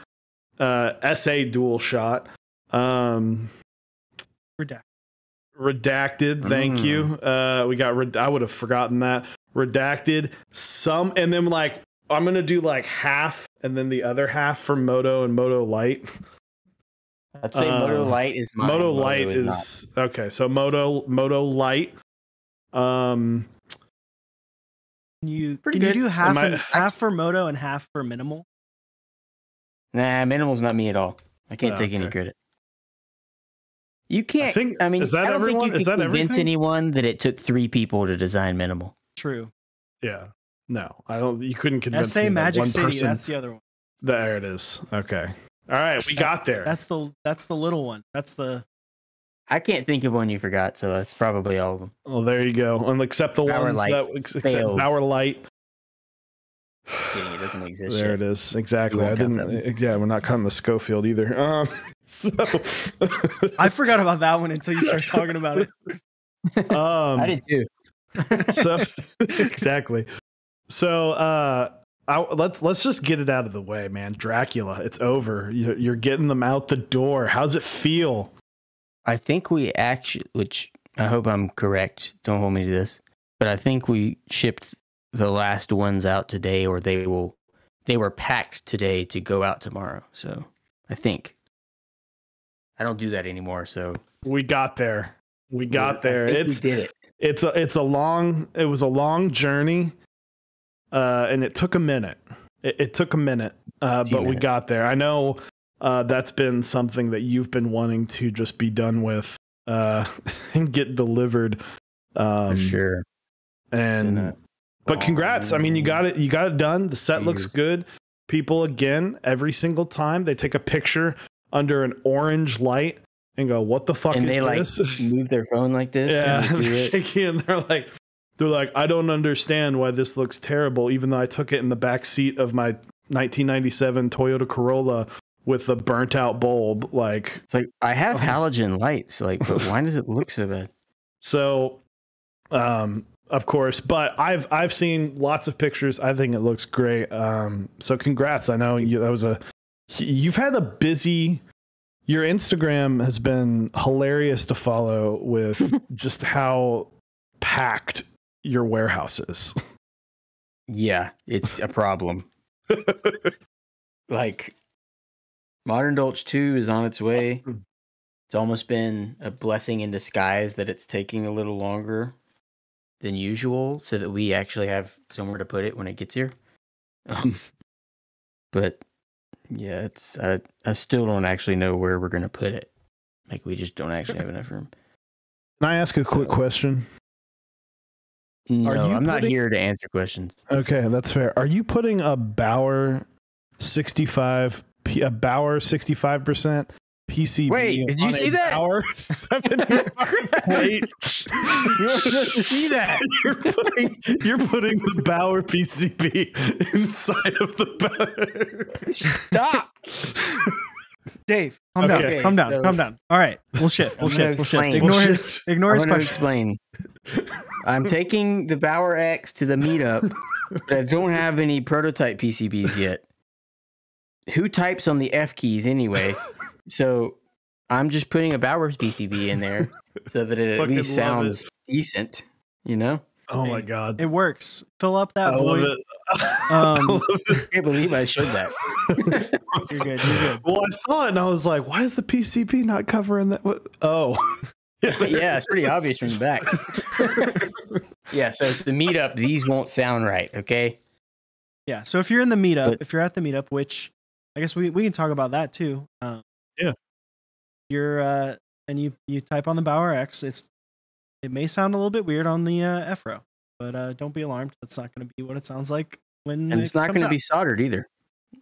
SA dual shot. Redacted. Thank you. We got. I would have forgotten that. Redacted. Some, and then like I'm gonna do like half, and then the other half for Moto and Moto Light. I'd say Moto Light is mine. Moto Light is okay. So Moto Light. Can you do half for Moto and half for Minimal? Nah, Minimal's not me at all. I can't take any credit. You can't. I mean, is that I don't everyone? think you can convince anyone that it took 3 people to design Minimal. True. Yeah. No, I don't. You couldn't convince SA me Magic one City. person. That's the other one. There it is. Okay. All right, we got there. That's the little one. That's the. I can't think of one you forgot, so that's probably all of them. Well, there you go. And except the Bauer ones Light that except Bauer Light. Kidding, it doesn't exist. There it is. Exactly. I didn't. Yeah, we're not cutting the Schofield either. So I forgot about that one until you started talking about it. I did too. So exactly. So let's just get it out of the way, man. Dracula, it's over. You're getting them out the door. How's it feel? I think we actually, which I hope I'm correct. Don't hold me to this, but I think we shipped the last ones out today, or they were packed today to go out tomorrow. So I think I don't do that anymore. So we got there. We got there. We did it. It was a long journey, and it took a minute. It took a minute, but we got there. I know that's been something that you've been wanting to just be done with and get delivered. For sure. But congrats. I mean, you got it done. The set looks good. People, again, every single time they take a picture under an orange light and go, what the fuck is this? Like move their phone like this. Yeah, they're shaking, and they're like, I don't understand why this looks terrible, even though I took it in the back seat of my 1997 Toyota Corolla with a burnt out bulb. Like, it's like, I have halogen lights, like, but why does it look so bad? So, of course, but I've seen lots of pictures. I think it looks great. So congrats. I know you've had a busy Your Instagram has been hilarious to follow with just how packed your warehouse is. Yeah, it's a problem. Like, Modern Dolch 2 is on its way. It's almost been a blessing in disguise that it's taking a little longer than usual so that we actually have somewhere to put it when it gets here. But yeah, it's I still don't actually know where we're gonna put it. Like, we just don't actually have enough room. Can I ask a quick question? No, you I'm not putting- here to answer questions. Okay, that's fair. Are you putting a Bauer 65% PCB? Wait, did you on see a that? Bauer 75 plate? You weren't supposed to see that. You're putting the Bauer PCB inside of the Stop. Dave, calm down. Okay, Calm down. so- Calm down. All right, we'll shift. We'll I'm gonna shift. We'll shift. explain. Ignore We'll his. shift. Ignore his I'm going to question. explain. I'm taking the Bauer X to the meetup, but I don't have any prototype PCBs yet. Who types on the F keys anyway? So I'm just putting a Bauer PCB in there so that it at Fucking least love sounds decent, you know? Oh my god. It works. Fill up that I love void. it. I love I it. can't believe I showed that. You're good. You're good. Well, I saw it and I was like, why is the PCB not covering that? What? Oh. Yeah, it's pretty obvious from the back. Yeah, so at the meetup, these won't sound right, okay? Yeah. So if you're in the meetup, But- if you're at the meetup, which I guess we can talk about that too. Yeah. You're and you type on the Bauer X. It may sound a little bit weird on the F row, but don't be alarmed. That's not going to be what it sounds like when. And it's not going to be soldered either.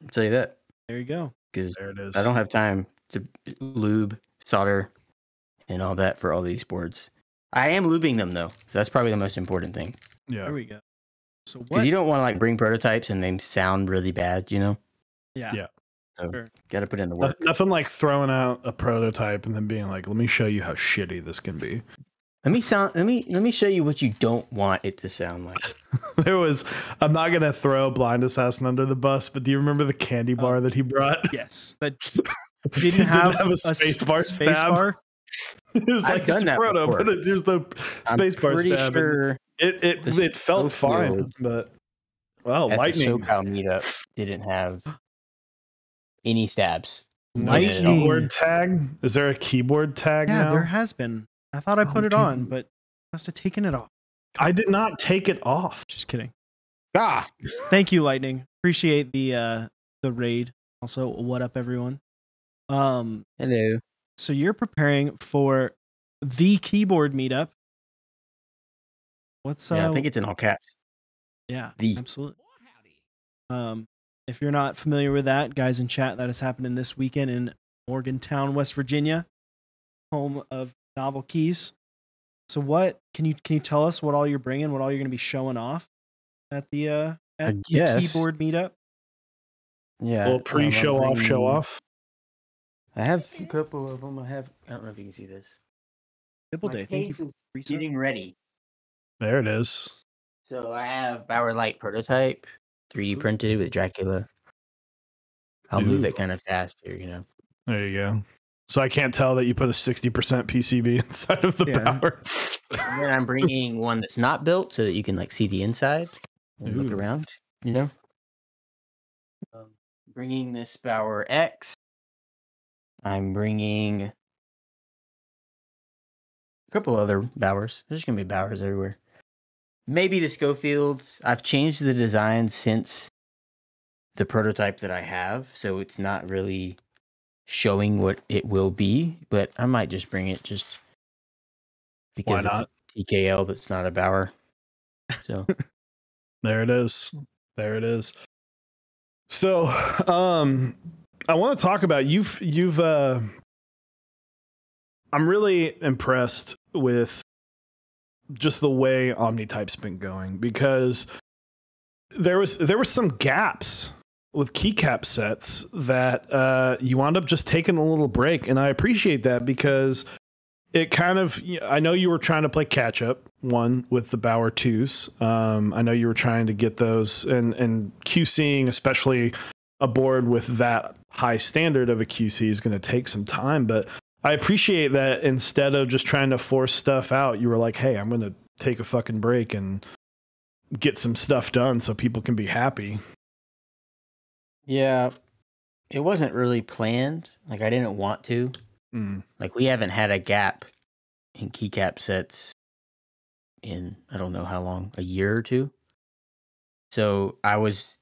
I'll tell you that. There you go. Because There it is. I don't have time to lube, solder, and all that for all these boards. I am lubing them though, so that's probably the most important thing. Yeah. There we go. So Because what? you don't want to like bring prototypes and they sound really bad, you know. Yeah. Yeah. So Sure. got to put in the work. Nothing like throwing out a prototype and then being like, let me show you how shitty this can be. Let me show you what you don't want it to sound like. I'm not going to throw Blind Assassin under the bus, but do you remember the candy bar that he brought? Yes. That didn't have a space bar stab. bar. It was I've like, done it's that proto, before. but there's the space bar pretty stab. sure It felt fine, Schofield but well, at lightning. the SoCal meetup didn't have any stabs. Lightning. Keyboard tag? Is there a keyboard tag Yeah, now? there has been. I thought I put it dude. on, but must have taken it off. I did not take it off. Just kidding. Ah, Thank you, Lightning. Appreciate the raid. Also, what up, everyone? hello. So you're preparing for the keyboard meetup. What's Yeah, I think it's in all caps. yeah, the. absolutely. If you're not familiar with that, guys in chat, that is happening this weekend in Morgantown, West Virginia, home of Novel Keys. So what can you tell us what all you're bringing, what all you're going to be showing off at the guess. keyboard meetup? Yeah. Well, pre-show off, show bringing- off. I have a couple of them. I don't know if you can see this. Dibble My Day. Thank you case for is reset. getting ready. There it is. So I have Bauer Light prototype, 3D printed with Dracula. I'll move Ooh. it kind of fast here, you know. There you go. So I can't tell that you put a 60% PCB inside of the Yeah. power. And then I'm bringing one that's not built so that you can like see the inside and look Ooh. around, you know. Bringing this Bauer X. I'm bringing a couple other Bauers. There's going to be Bauers everywhere. Maybe the Schofield. I've changed the design since the prototype that I have, so it's not really showing what it will be, but I might just bring it just because not? it's a TKL that's not a Bauer. So There it is. There it is. So, I want to talk about you've I'm really impressed with just the way Omnitype's been going, because there were some gaps with keycap sets that you wound up just taking a little break, and I appreciate that because it kind of, I know you were trying to play catch up with the Bauer 2s. I know you were trying to get those and QCing, especially a board with that high standard of a QC is going to take some time. But I appreciate that instead of just trying to force stuff out, you were like, hey, I'm going to take a fucking break and get some stuff done so people can be happy. Yeah, it wasn't really planned. Like, I didn't want to. Like, we haven't had a gap in keycap sets in, I don't know how long, a year or two. So I was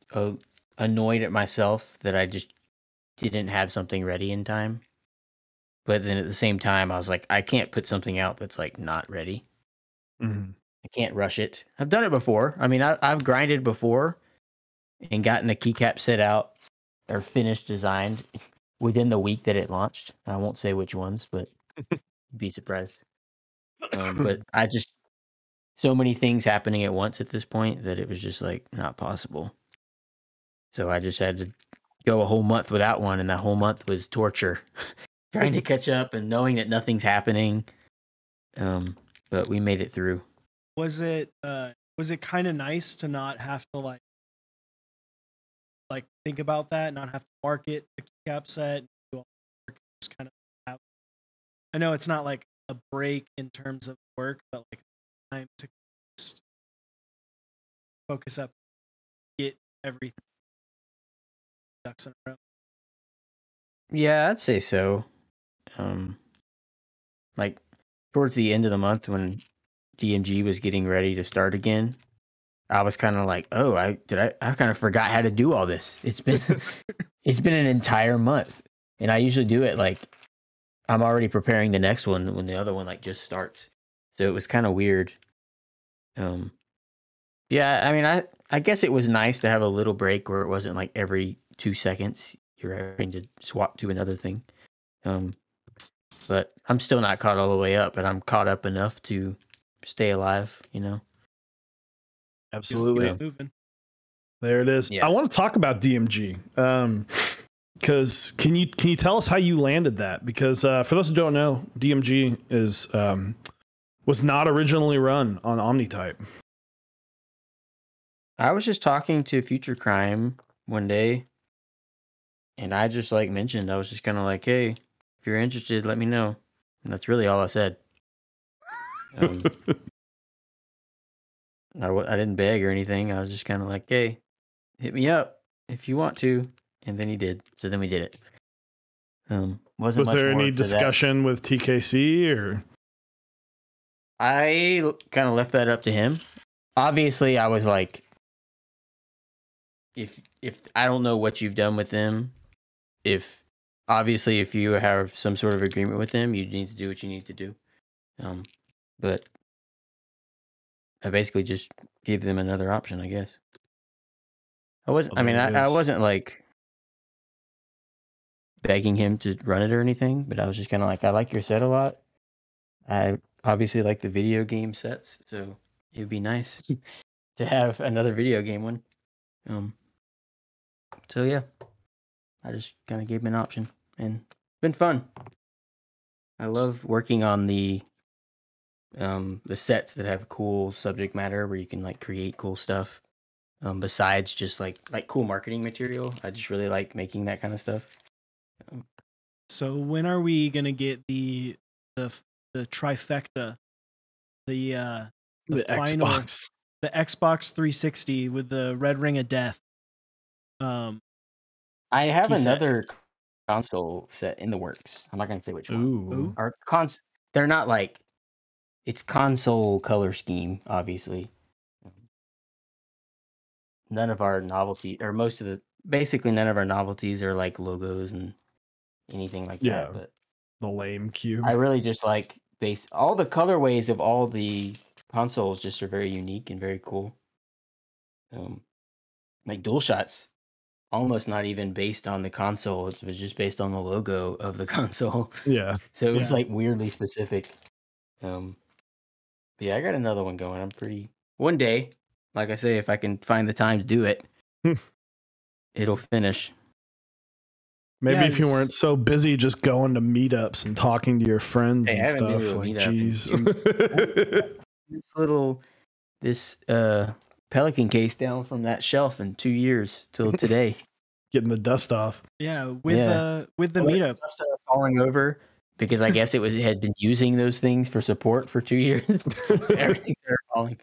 annoyed at myself that I just didn't have something ready in time. But then at the same time, I was like, I can't put something out that's like not ready. I can't rush it. I've done it before. I mean, I've grinded before and gotten a keycap set out or finished designed within the week that it launched. I won't say which ones, but you'd be surprised. But I just, so many things happening at once at this point that it was just like not possible. So I just had to go a whole month without one, and that whole month was torture. Trying to catch up and knowing that nothing's happening. But we made it through. Was it kind of nice to not have to like think about that, not have to market the keycap set, do all the work, just kind of have, I know it's not like a break in terms of work, but like time to just focus up, get everything ducks in a row. Yeah, I'd say so. Like towards the end of the month when DMG was getting ready to start again, I was kind of like, oh, I kind of forgot how to do all this. It's been an entire month, and I usually do it like I'm already preparing the next one when the other one like just starts. So it was kind of weird. Yeah, I mean, I guess it was nice to have a little break where it wasn't like every 2 seconds you're having to swap to another thing. But I'm still not caught all the way up, but I'm caught up enough to stay alive, you know? Absolutely. Moving. There it is. Yeah. I want to talk about DMG. Because can you tell us how you landed that? Because for those who don't know, DMG is was not originally run on Omnitype. I was just talking to Future Crime one day, and I just like mentioned, I was just kind of like, hey, if you're interested, let me know. And that's really all I said. I didn't beg or anything. I was just kind of like, hey, hit me up if you want to. And then he did. So then we did it. Was there any discussion with TKC or? I kind of left that up to him. Obviously, I was like, if I don't know what you've done with them, if you have some sort of agreement with them, you need to do what you need to do. But I basically just gave them another option, I guess. I wasn't like begging him to run it or anything, but I was just kind of like, I like your set a lot. I obviously like the video game sets, so it would be nice to have another video game one. So yeah, I just kind of gave him an option, and it's been fun. I love working on the sets that have cool subject matter where you can like create cool stuff. Besides just like cool marketing material, I just really like making that kind of stuff. So when are we gonna get the trifecta, the final, Xbox, the Xbox 360 with the red ring of death? I have another console set in the works. I'm not gonna say which one. They're not like, it's console color scheme, obviously. None of our novelty, or basically none of our novelties are like logos and anything like that. But the lame cube. I really just like all the colorways of all the consoles just are very unique and very cool. Like DualShots, almost not even based on the console. It was just based on the logo of the console. Yeah. So it was like weirdly specific. But yeah, I got another one going. One day, like I say, if I can find the time to do it, it'll finish. Maybe if you weren't so busy just going to meetups and talking to your friends and stuff. Like, geez. This Pelican case down from that shelf in 2 years till today. getting the dust off. Yeah, with the meetup. Stuff started falling over because I guess it had been using those things for support for 2 years. So everything started falling.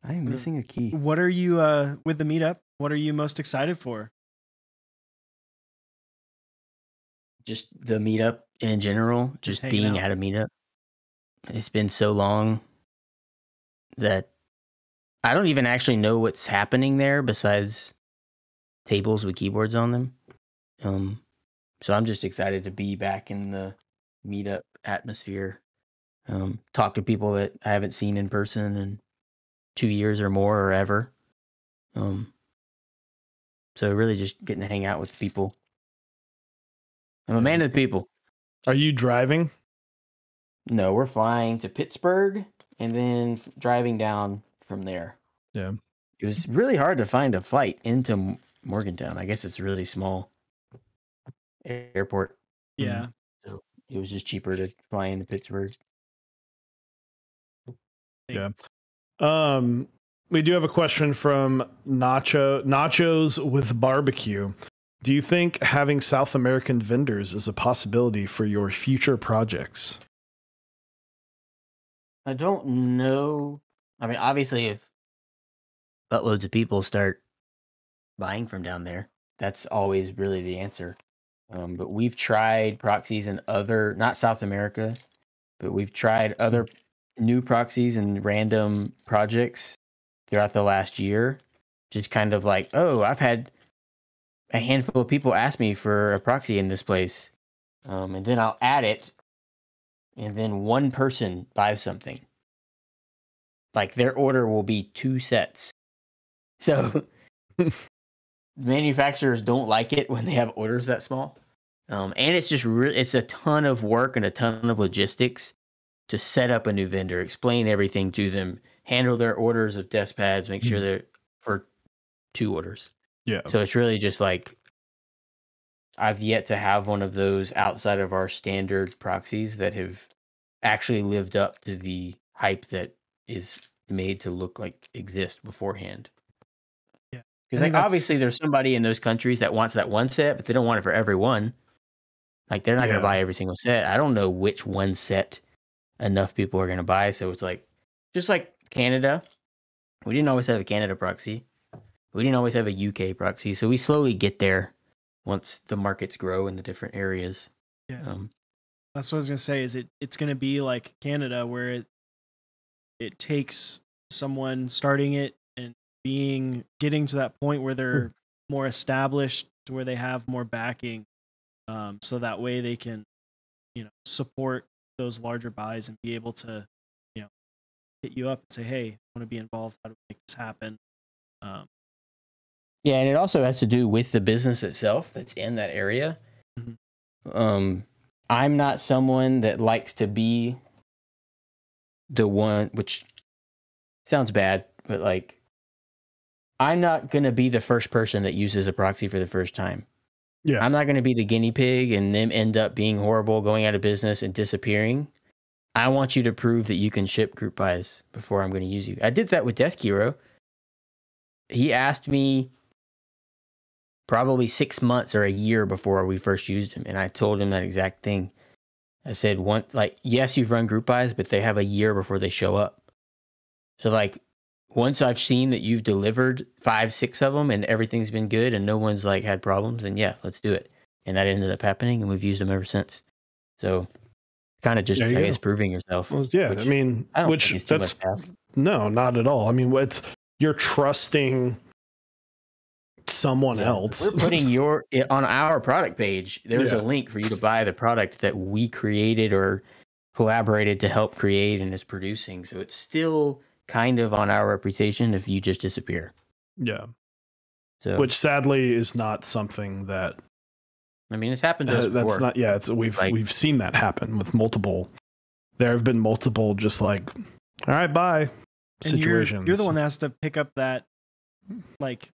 I am missing a key. What are you with the meetup? What are you most excited for? Just the meetup in general, just being at a meetup. It's been so long that I don't even actually know what's happening there besides tables with keyboards on them. So I'm just excited to be back in the meetup atmosphere. Talk to people that I haven't seen in person in 2 years or more or ever. So really just getting to hang out with people. I'm a man of the people. Are you driving? No, we're flying to Pittsburgh and then driving down from there. Yeah. It was really hard to find a flight into Morgantown. I guess it's a really small airport. Yeah. So it was just cheaper to fly into Pittsburgh. Yeah. We do have a question from Nachos with Barbecue. Do you think having South American vendors is a possibility for your future projects? I don't know. I mean, obviously, if buttloads of people start buying from down there, that's always really the answer. But we've tried proxies in not South America, but we've tried other new proxies and random projects throughout the last year. Just kind of like, oh, I've had a handful of people ask me for a proxy in this place. And then I'll add it. And then one person buys something. Like their order will be 2 sets. So manufacturers don't like it when they have orders that small. And it's just it's a ton of work and a ton of logistics to set up a new vendor, explain everything to them, handle their orders of desk pads, make sure they're for 2 orders. Yeah. So it's really just like I've yet to have one of those outside of our standard proxies that have actually lived up to the hype that is made to look like exist beforehand. Yeah. Because like obviously there's somebody in those countries that wants that one set, but they don't want it for everyone. Like they're not going to buy every single set. I don't know which one set enough people are going to buy. So it's like, just like Canada, we didn't always have a Canada proxy. We didn't always have a UK proxy. So we slowly get there once the markets grow in the different areas. Yeah. That's what I was going to say is it's going to be like Canada where it takes someone starting it and getting to that point where they're more established, to where they have more backing. So that way they can, support those larger buys and be able to, hit you up and say, hey, I want to be involved. How do we make this happen? Yeah, and it also has to do with the business itself that's in that area. Mm-hmm. I'm not someone that likes to be the one, which sounds bad, but like, I'm not going to be the first person that uses a proxy for the first time. Yeah. I'm not going to be the guinea pig and them end up being horrible, going out of business and disappearing. I want you to prove that you can ship group buys before I'm going to use you. I did that with Death Hero. He asked me probably 6 months or a year before we first used him, and I told him that exact thing. I said, yes, you've run group buys, but they have a year before they show up. So like, once I've seen that you've delivered 5, 6 of them and everything's been good and no one's like had problems, then yeah, let's do it. And that ended up happening, and we've used them ever since. So kind of just, I guess, proving yourself. Well, yeah, which, I mean, that's no, not at all. I mean, you're trusting someone else. We're putting on our product page. There's a link for you to buy the product that we created or collaborated to help create and is producing. So it's still kind of on our reputation if you just disappear. Yeah. So, which sadly is not something that. I mean, it's happened to us before. That's not. Yeah, we've seen that happen with multiple. There have been multiple, just like, all right, bye. Situations. You're the one that has to pick up that, like,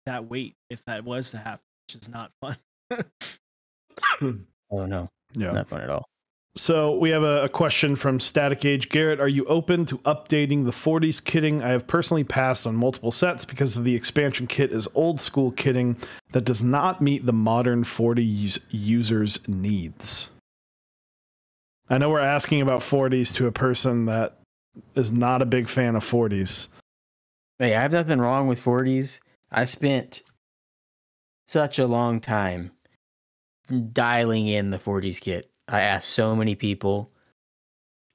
that weight if that was to happen, which is not fun. Oh no, not fun at all. So we have a question from Static Age. Garrett, are you open to updating the 40s kitting? I have personally passed on multiple sets because of the expansion kit is old school kitting that does not meet the modern 40s users' needs. I know we're asking about 40s to a person that is not a big fan of 40s. Hey, I have nothing wrong with 40s. I spent such a long time dialing in the 40s kit. I asked so many people,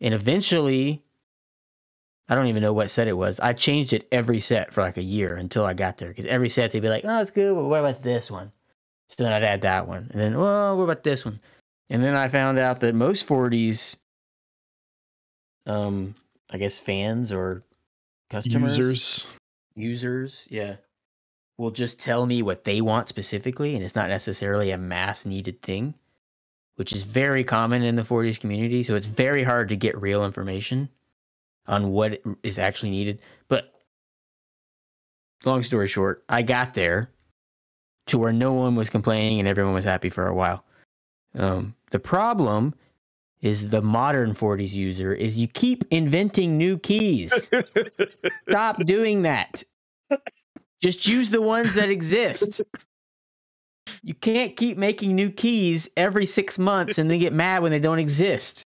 and eventually, I don't even know what set it was. I changed it every set for like a year until I got there. Because every set they'd be like, "Oh, it's good. But what about this one?" So then I'd add that one, and then, "Oh, what about this one?" And then I found out that most 40s, I guess fans or customers, users, yeah, will just tell me what they want specifically, and it's not necessarily a mass needed thing, which is very common in the 40s community. So it's very hard to get real information on what is actually needed. But long story short, I got there to where no one was complaining and everyone was happy for a while. The problem is the modern 40s user is you keep inventing new keys. Stop doing that. Just use the ones that exist. You can't keep making new keys every 6 months and then get mad when they don't exist.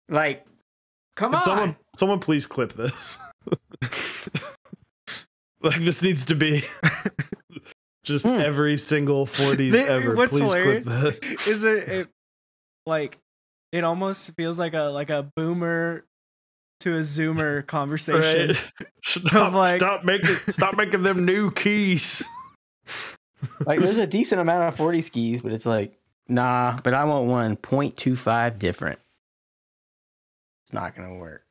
Like, come on. Someone please clip this. Like, this needs to be just every single 40s ever. What's please hilarious clip that. is it like it almost feels like a boomer to a zoomer conversation. Right. Stop making them new keys. Like, there's a decent amount of 40s keys, but it's like, nah, but I want one 0.25 different. It's not going to work.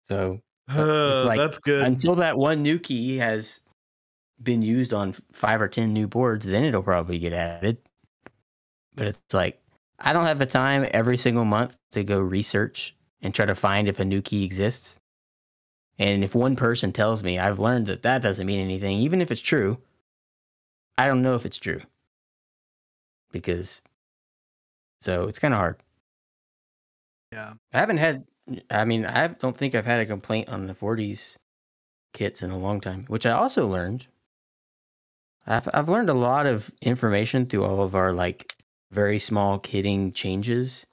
So it's like, that's good. Until that one new key has been used on 5 or 10 new boards, then it'll probably get added. But it's like, I don't have the time every single month to go research and try to find if a new key exists. And if one person tells me, I've learned that that doesn't mean anything, even if it's true, I don't know if it's true. So it's kind of hard. Yeah. I don't think I've had a complaint on the 40s kits in a long time, which I also learned. I've learned a lot of information through all of our like very small kitting changes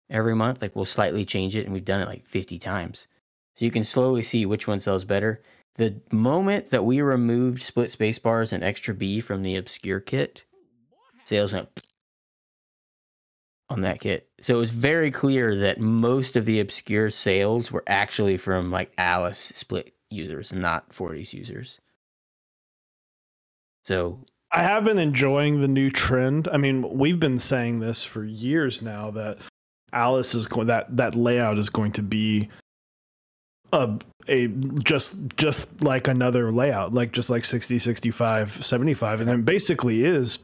every month. Like, we'll slightly change it, and we've done it like 50 times. So you can slowly see which one sells better. The moment that we removed split spacebars and extra B from the obscure kit, sales went on that kit. So it was very clear that most of the obscure sales were actually from like Alice split users and not 40s users. So I have been enjoying the new trend. I mean, we've been saying this for years now that Alice is going, that layout is going to be a just like another layout, like just like 60, 65, 75, and it basically is.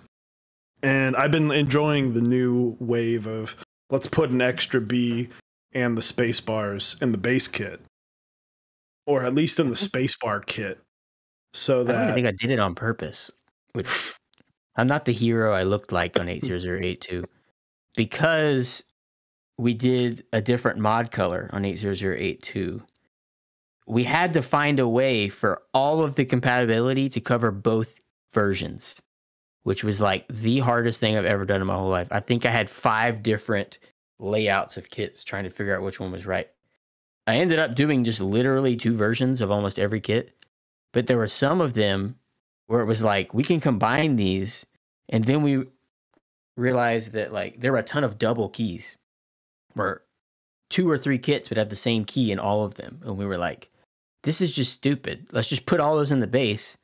And I've been enjoying the new wave of let's put an extra B and the space bars in the base kit, or at least in the space bar kit, so that I don't think I did it on purpose. Which I'm not the hero I looked like on 80082 because we did a different mod color on 80082. We had to find a way for all of the compatibility to cover both versions, which was like the hardest thing I've ever done in my whole life. I think I had 5 different layouts of kits trying to figure out which one was right. I ended up doing just literally 2 versions of almost every kit, but there were some of them where it was like, we can combine these, and then we realized that like there were a ton of double keys where 2 or 3 kits would have the same key in all of them. And we were like, this is just stupid. Let's just put all those in the base,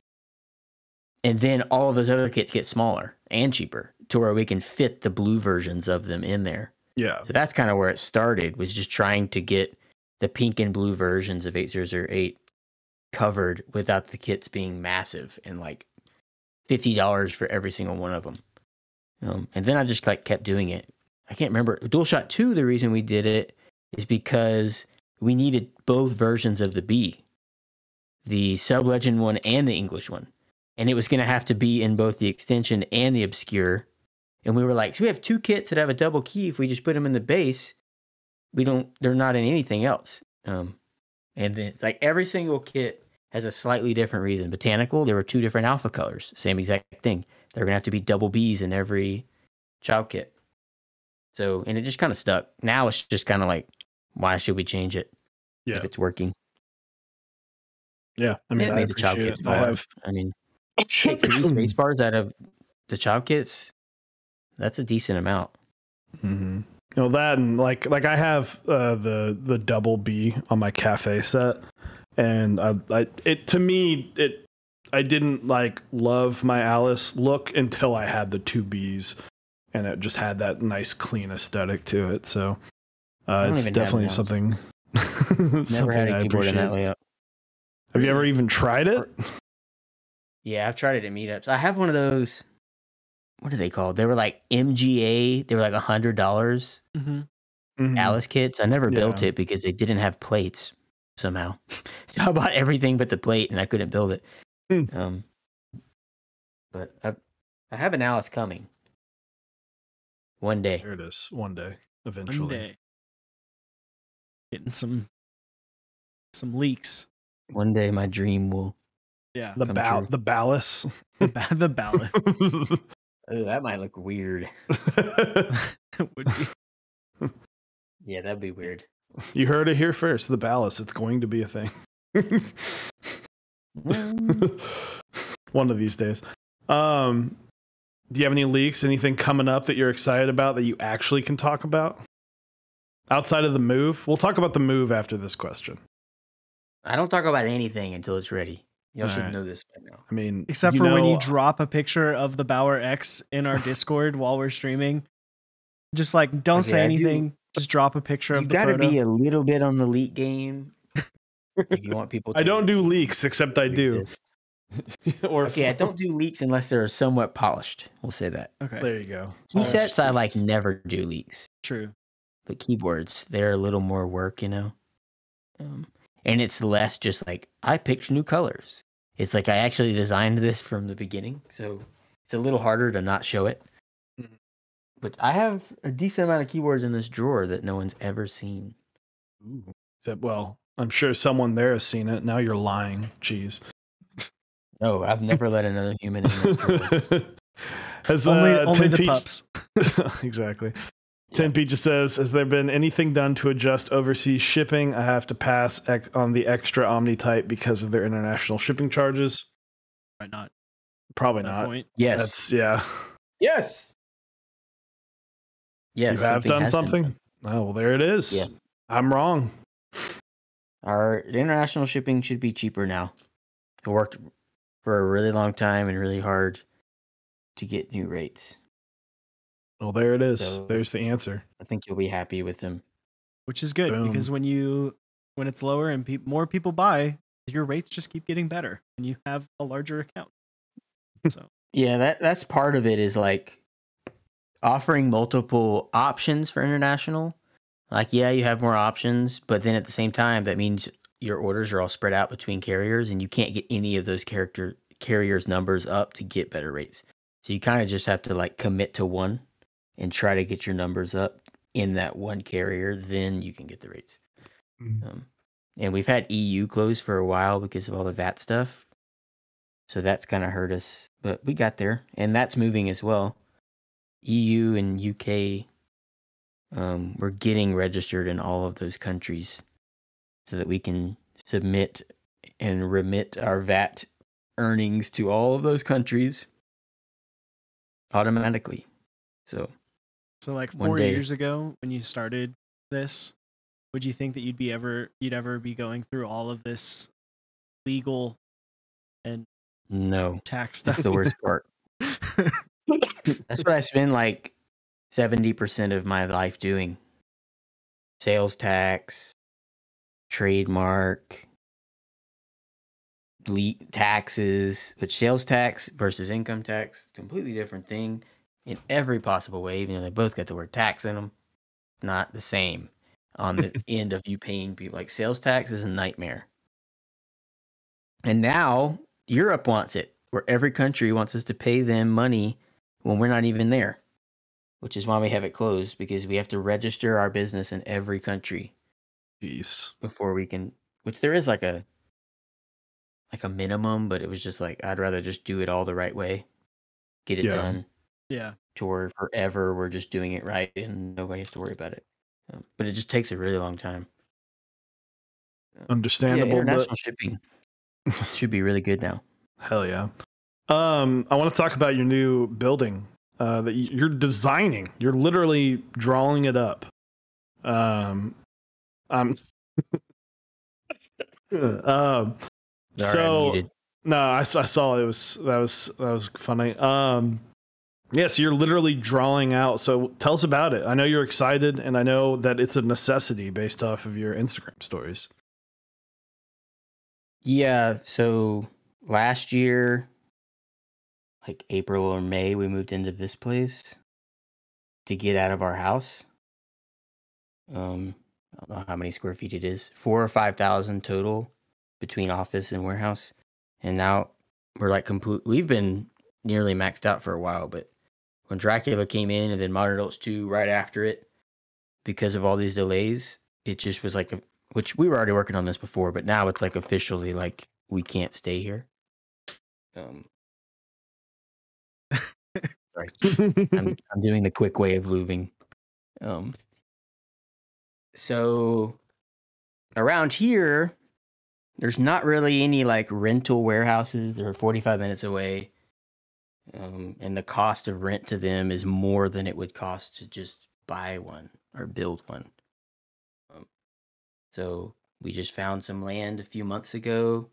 and then all of those other kits get smaller and cheaper to where we can fit the blue versions of them in there. yeah. So that's kind of where it started, was just trying to get the pink and blue versions of 8008 covered without the kits being massive and like $50 for every single one of them. And then I just like kept doing it. I can't remember. DualShock 2, the reason we did it is because we needed both versions of the B, the Sub-Legend one and the English one. And it was going to have to be in both the extension and the obscure. And we were like, so we have 2 kits that have a double key. If we just put them in the base, they're not in anything else. And then it's like every single kit has a slightly different reason. Botanical, there were 2 different alpha colors, same exact thing. They're going to have to be double Bs in every child kit. So, and it just kind of stuck. Now it's just kind of like, why should we change it if it's working? Yeah, I mean, it I made the child appreciate kits it. better. I mean, take 3 space bars out of the child kits. That's a decent amount. Mm-hmm. You know, that and like I have the double B on my cafe set, and I didn't like love my Alice look until I had the 2 Bs, and it just had that nice clean aesthetic to it. So it's definitely something. Never had a keyboard in that layout. Have you ever even tried it? Yeah, I've tried it at meetups. I have one of those. What are they called? They were like MGA. They were like $100 Alice kits. I never built it because they didn't have plates somehow. So I bought everything but the plate, and I couldn't build it. But I have an Alice coming. One day. There it is. One day, eventually. One day. Getting some leaks. One day, my dream will. Yeah. The ballast. The ballast. Oh, that might look weird. It would be. Yeah, that'd be weird. You heard it here first. The ballast. It's going to be a thing. One of these days. Do you have any leaks? Anything coming up that you're excited about that you actually can talk about? Outside of the move? We'll talk about the move after this question. I don't talk about anything until it's ready. Y'all should know this by now. I mean, except for when you drop a picture of the Bauer X in our Discord while we're streaming. Just like, don't say anything. Just drop a picture of the proto. You got to be a little bit on the leak game if you want people to. I don't do leaks, except I do. I don't do leaks unless they're somewhat polished. We'll say that. Okay. There you go. Key sets, I like never do leaks. True. But keyboards, they're a little more work, you know? And it's less just like, I picked new colors. It's like I actually designed this from the beginning, so it's a little harder to not show it. Mm-hmm. But I have a decent amount of keyboards in this drawer that no one's ever seen. Ooh. Well, I'm sure someone there has seen it. Now you're lying. Jeez. No, I've never let another human in that drawer. Has, only the pups. Exactly. 10P just says, has there been anything done to adjust overseas shipping? I have to pass on the extra Omnitype because of their international shipping charges. Why not? Probably not. Point. Yes. Yes. Yes. You have done something? Oh, well, there it is. Yeah. I'm wrong. Our international shipping should be cheaper now. It worked for a really long time and really hard to get new rates. Well, there it is. So, there's the answer. I think you'll be happy with them. Which is good because when it's lower and more people buy, your rates just keep getting better and you have a larger account. So yeah, that's part of it is like offering multiple options for international. Like, yeah, you have more options, but then at the same time, that means your orders are all spread out between carriers and you can't get any of those carriers' numbers up to get better rates. So you kind of just have to like commit to one and try to get your numbers up in that one carrier, then you can get the rates. And we've had EU closed for a while because of all the VAT stuff. So that's kind of hurt us, but we got there and that's moving as well. EU and UK, we're getting registered in all of those countries so that we can submit and remit our VAT earnings to all of those countries automatically. So like 4 years ago when you started this, would you think that you'd ever be going through all of this legal and tax stuff? That's the worst part. That's what I spend like 70% of my life doing. Sales tax, trademark, taxes, which sales tax versus income tax, completely different thing in every possible way, even though they both got the word tax in them. Not the same on the end of you paying people. Like sales tax is a nightmare. And now Europe wants it, where every country wants us to pay them money when we're not even there. which is why we have it closed, because we have to register our business in every country Jeez. before we can. Which there is like a minimum, but it was just like I'd rather just do it all the right way, get it done. Yeah. To where forever we're just doing it right and nobody has to worry about it. But it just takes a really long time. Understandable. Yeah, international shipping should be really good now. Hell yeah. I want to talk about your new building that you're designing. You're literally drawing it up. So no, I saw it. That was funny. Yeah, so you're literally drawing out. So tell us about it. I know you're excited, and I know that it's a necessity based off of your Instagram stories. Yeah, so last year, like April or May, we moved into this place to get out of our house. I don't know how many square feet it is, 4,000 or 5,000 total between office and warehouse. And now we're like we've been nearly maxed out for a while, but when Dracula came in and then Modern Adults 2 right after it, because of all these delays, it just was like, which we were already working on this before, but now it's like officially like we can't stay here. Sorry, I'm doing the quick way of moving. So around here, there's not really any like rental warehouses. They're 45 minutes away. And the cost of rent to them is more than it would cost to just buy one or build one. So we just found some land a few months ago,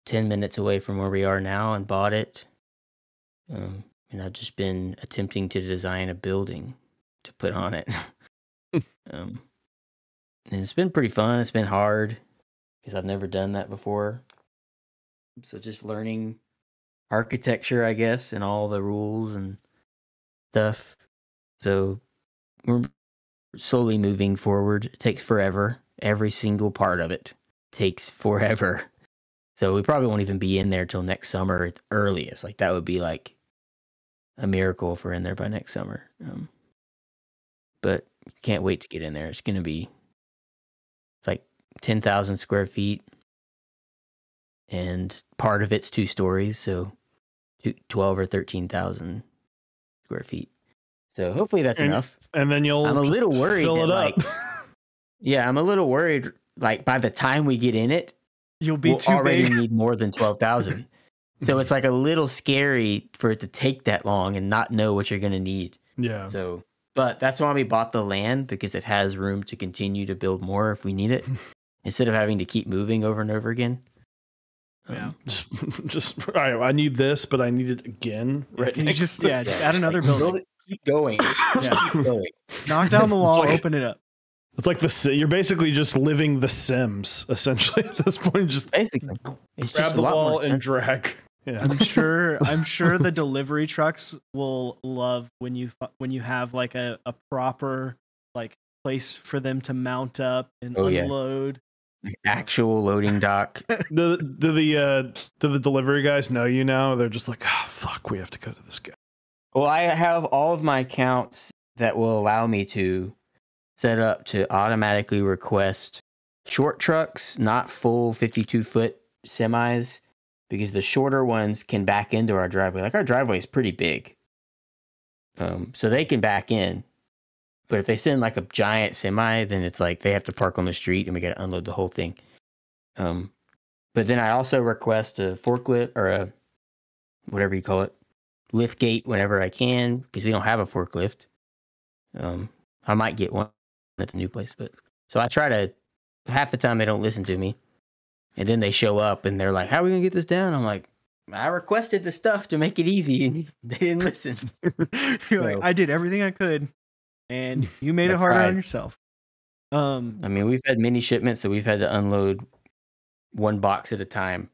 10 minutes away from where we are now, and bought it. And I've just been attempting to design a building to put on it. And it's been pretty fun. It's been hard because I've never done that before. So just learning architecture, I guess, and all the rules and stuff. So we're slowly moving forward. It takes forever. Every single part of it takes forever. So we probably won't even be in there till next summer at the earliest. Like that would be like a miracle if we're in there by next summer. But can't wait to get in there. It's like 10,000 square feet. And part of it's 2 stories, so 12 or 13,000 square feet. So hopefully that's enough. And then I'm a little worried fill it up. Yeah, I'm a little worried. Like by the time we get in it, we'll too already big. Need more than 12,000. So it's like a little scary for it to take that long and not know what you're going to need. Yeah. So, but that's why we bought the land, because it has room to continue to build more if we need it, instead of having to keep moving over and over again. Yeah. Just all right. I need this, but I need it again. Right. Can you just add another building? Keep going. Yeah. Keep going. Knock down the wall, open it up. It's like you're basically just living The Sims essentially at this point. Just basically, it's grab just the wall and drag. Yeah. I'm sure the delivery trucks will love when you have like a proper like place for them to mount up and unload. Like actual loading dock. Do the delivery guys know you now? They're just like, oh fuck, we have to go to this guy. Well, I have all of my accounts that will allow me to set up to automatically request short trucks, not full 52-foot semis, because the shorter ones can back into our driveway. Like our driveway is pretty big. So they can back in. But if they send like a giant semi, then it's like they have to park on the street and we got to unload the whole thing. But then I also request a forklift or a whatever you call it, lift gate whenever I can, because we don't have a forklift. I might get one at the new place, but so I try to. Half the time they don't listen to me, and then they show up and they're like, "How are we gonna get this down?" I'm like, "I requested the stuff to make it easy, and they didn't listen." You're like, "I did everything I could, and you made it harder on yourself." I mean, we've had many shipments, so we've had to unload one box at a time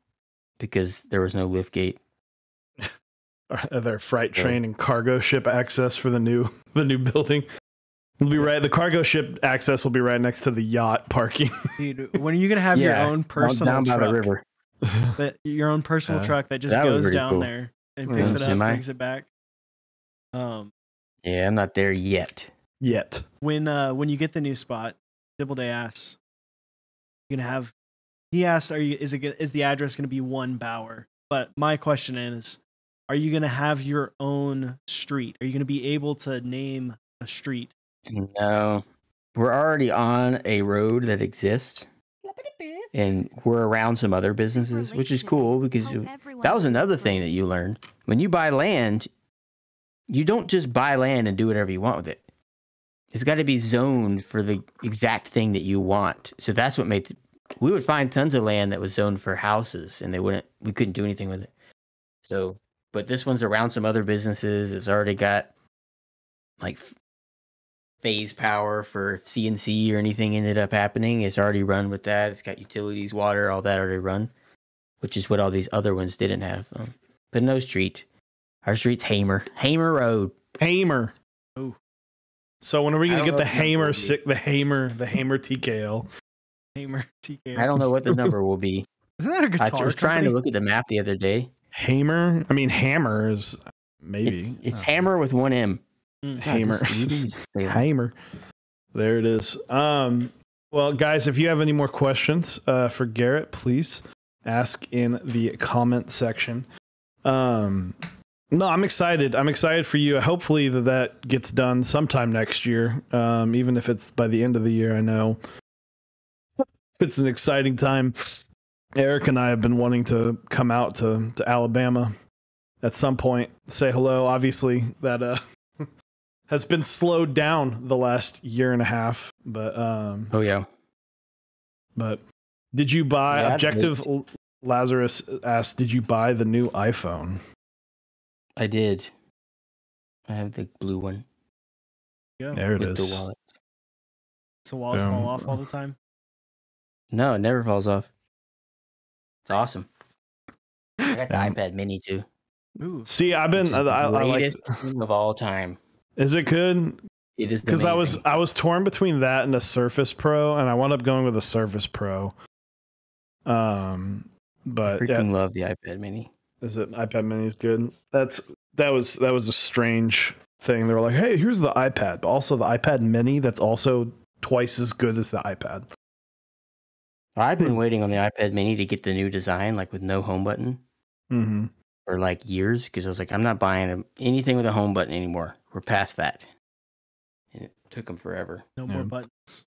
because there was no lift gate. Are there freight train and cargo ship access for the new building? It'll be right. The cargo ship access will be right next to the yacht parking. Dude, when are you gonna have your own personal down truck? by the river. Your own personal truck that just goes down there and picks it up, and brings it back. Yeah, Yeah, I'm not there yet. Yet. When you get the new spot, Dibble asks, you're gonna have. He asked, is the address gonna be one Bower? But my question is, are you gonna have your own street? Are you gonna be able to name a street? No, we're already on a road that exists, and we're around some other businesses, which is cool because that was another thing that you learned. When you buy land, you don't just buy land and do whatever you want with it. It's got to be zoned for the exact thing that you want. So that's what made we would find tons of land that was zoned for houses, and we couldn't do anything with it. So, but this one's around some other businesses. It's already got like phase power for CNC or anything ended up happening. It's already run with that. It's got utilities, water, all that already run, which is what all these other ones didn't have. But no street. Our street's Hamer Road. Hamer. Oh. So when are we gonna get the Hamer TKL? Hamer TKL. I don't know what the number will be. Isn't that a guitar? I was trying to look at the map the other day. Hammer? I mean, hammer is maybe. It's Hammer with one M. Hammer. Hamer. There it is. Well, guys, if you have any more questions for Garrett, please ask in the comment section. No, I'm excited. I'm excited for you. Hopefully that gets done sometime next year. Even if it's by the end of the year, I know it's an exciting time. Eric and I have been wanting to come out to Alabama at some point, say hello. Obviously, that has been slowed down the last year and a half. But oh yeah. But did you buy? Yeah, Objective Lazarus asked, "Did you buy the new iPhone?" I did. I have the blue one. Yeah. There it with is. the wallet. Does the wallet fall off all the time? No, it never falls off. It's awesome. I got the iPad Mini too. Ooh. See, I've been I like Greatest thing of all time. Is it good? It is Because I was torn between that and a Surface Pro, and I wound up going with a Surface Pro. But I freaking love the iPad Mini. Is it iPad Mini is good? That was a strange thing. They were like, "Hey, here's the iPad, but also the iPad Mini that's also twice as good as the iPad." I've been waiting on the iPad Mini to get the new design, like with no home button, for like years. Because I was like, I'm not buying anything with a home button anymore. We're past that, and it took them forever. No more buttons.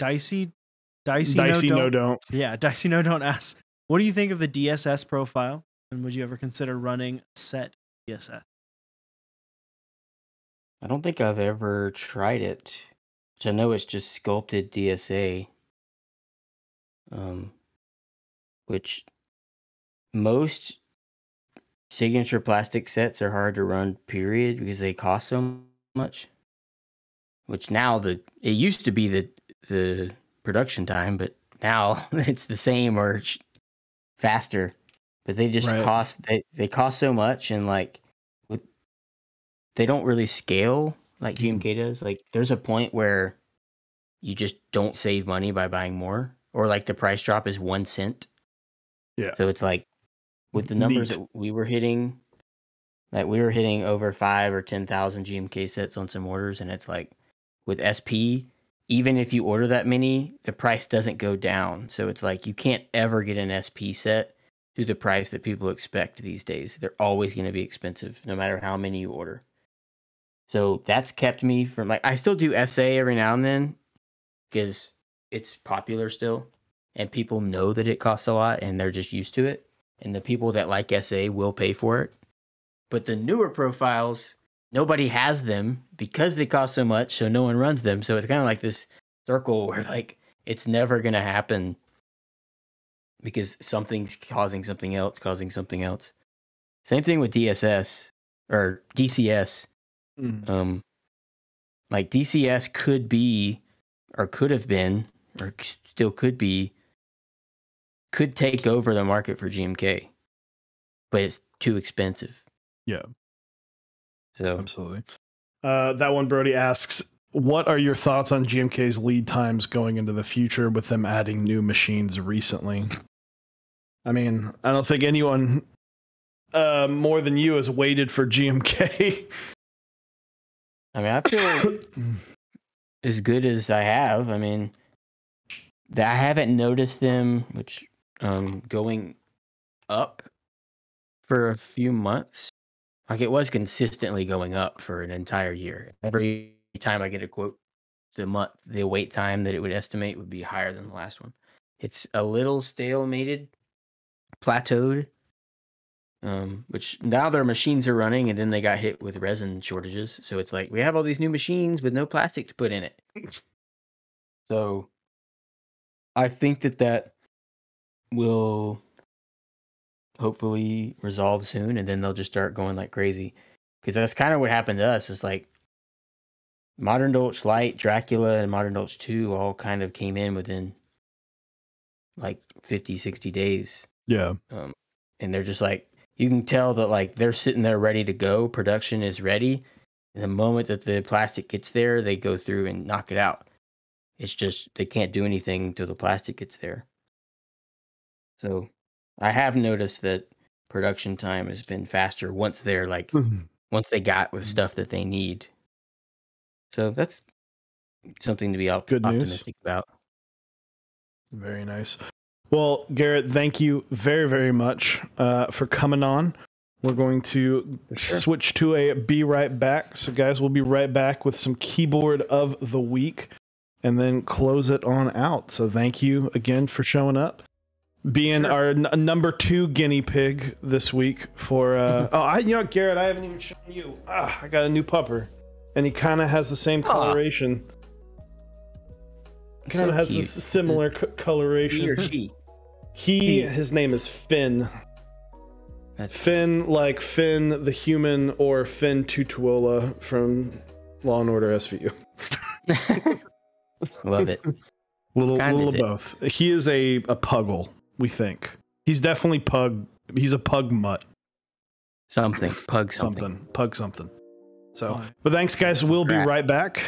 Dicey No don't. Yeah, Dicey No don't ask. What do you think of the DSS profile? And would you ever consider running set DSS? I don't think I've ever tried it. Which I know it's just sculpted DSA. Which most signature plastic sets are hard to run, period, because they cost so much. Which now it used to be the production time, but now it's the same or faster. But they just cost they cost so much, and like they don't really scale like GMK does. Like there's a point where you just don't save money by buying more, or like the price drop is 1 cent. Yeah. So it's like with the numbers that we were hitting, like we were hitting over 5 or 10,000 GMK sets on some orders, and it's like with SP, even if you order that many, the price doesn't go down. So it's like you can't ever get an SP set to the price that people expect these days. They're always going to be expensive, no matter how many you order. So that's kept me from like, I still do SA every now and then because it's popular still, and people know that it costs a lot and they're just used to it. And the people that like SA will pay for it. But the newer profiles, nobody has them because they cost so much, so no one runs them. So it's kind of like this circle where like it's never going to happen because something's causing something else, causing something else. Same thing with DSS or DCS. Like DCS could be, or could have been, or still could be, could take over the market for GMK, but it's too expensive. Yeah. So absolutely. That one, Brody asks, what are your thoughts on GMK's lead times going into the future with them adding new machines recently? I mean, I don't think anyone more than you has waited for GMK. I mean, I feel as good as I have. I mean, I haven't noticed them, which going up for a few months. Like it was consistently going up for an entire year. Every time I get a quote, the wait time that it would estimate would be higher than the last one. It's a little stalemated, plateaued. Which now their machines are running, and then they got hit with resin shortages. So it's like we have all these new machines with no plastic to put in it. So I think that will hopefully resolve soon, and then they'll just start going like crazy. Because that's kind of what happened to us. It's like Modern Dolch Light, Dracula, and Modern Dolch 2 all kind of came in within like 50, 60 days. Yeah. And they're just like, you can tell that like they're sitting there ready to go. Production is ready. And the moment that the plastic gets there, they go through and knock it out. It's just they can't do anything until the plastic gets there. So I have noticed that production time has been faster once they're like once they got with stuff that they need. So that's something to be Good news. optimistic about. Very nice. Well, Garrett, thank you very, very much for coming on. We're going to switch to a be right back. So, guys, we'll be right back with some keyboard of the week and then close it on out. So, thank you again for showing up, being our number 2 guinea pig this week for. Garrett, I haven't even shown you. I got a new pupper, and he kind of has the same coloration. Kind of has this similar coloration. He or she? His name is Finn. That's Finn, like Finn the human, or Finn Tutuola from Law and Order SVU. Love it. Little of both. He is a puggle, we think. He's definitely pug. He's a pug mutt. Something. Pug something. Pug something. So, but thanks, guys. We'll be right back.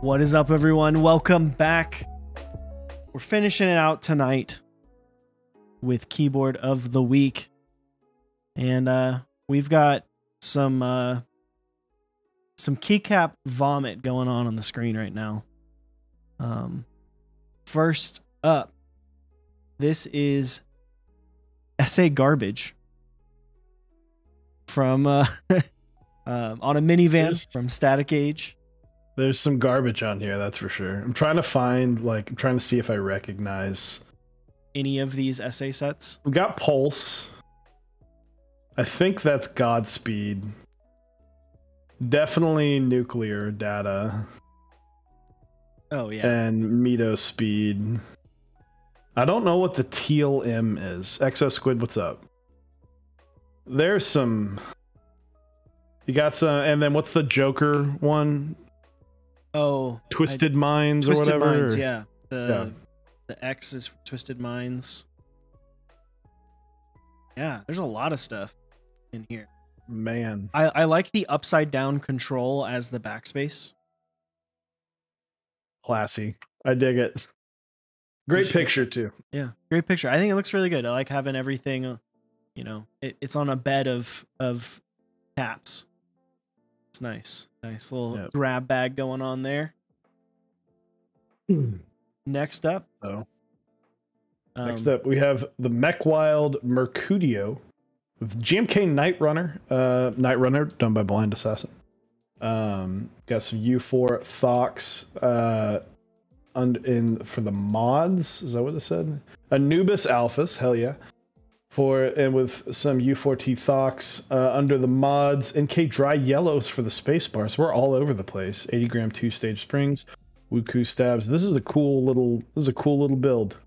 What is up, everyone? Welcome back. We're finishing it out tonight with Keyboard of the Week. And we've got some keycap vomit going on the screen right now. First up, this is Essay Garbage from on a minivan from Static Age. There's some garbage on here, that's for sure. I'm trying to see if I recognize any of these essay sets. We've got Pulse. I think that's Godspeed. Definitely Nuclear Data. Oh, yeah. And Mito Speed. I don't know what the Teal M is. Exo Squid, what's up? There's some... You got some... And then what's the Joker one? Oh, Twisted Minds or Twisted whatever. Minds, yeah. The X is for Twisted Minds. Yeah, there's a lot of stuff in here. Man, I like the upside down control as the backspace. Classy. I dig it. Great picture too. Yeah, great picture. I think it looks really good. I like having everything. It's on a bed of caps. It's nice. Nice little grab bag going on there. Next up. Next up, we have the Mech Wild Mercudio with GMK Night Runner. Night Runner done by Blind Assassin. Got some U4 Thox for the mods. Is that what it said? Anubis Alphas. Hell yeah. And with some U4T Thox under the mods, NK Dry Yellows for the spacebar. So we're all over the place. 80 gram 2-stage springs, Wuku stabs. This is a cool little build.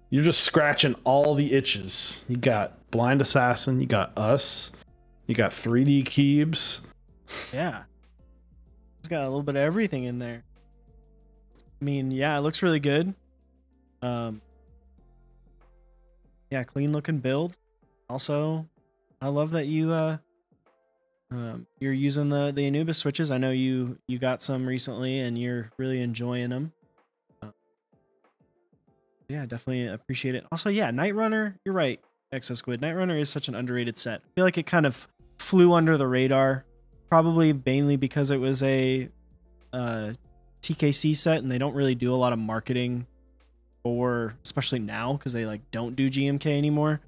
You're just scratching all the itches. You got Blind Assassin, you got us, you got 3D Keebs. Yeah, it's got a little bit of everything in there. I mean, yeah, it looks really good. Yeah, clean looking build. Also, I love that you're using the Anubis switches. I know you got some recently and you're really enjoying them. Yeah, definitely appreciate it. Also, yeah, Night Runner, you're right, Exo Squid. Night Runner is such an underrated set. I feel like it kind of flew under the radar, probably mainly because it was a TKC set and they don't really do a lot of marketing for, especially now, because they don't do GMK anymore.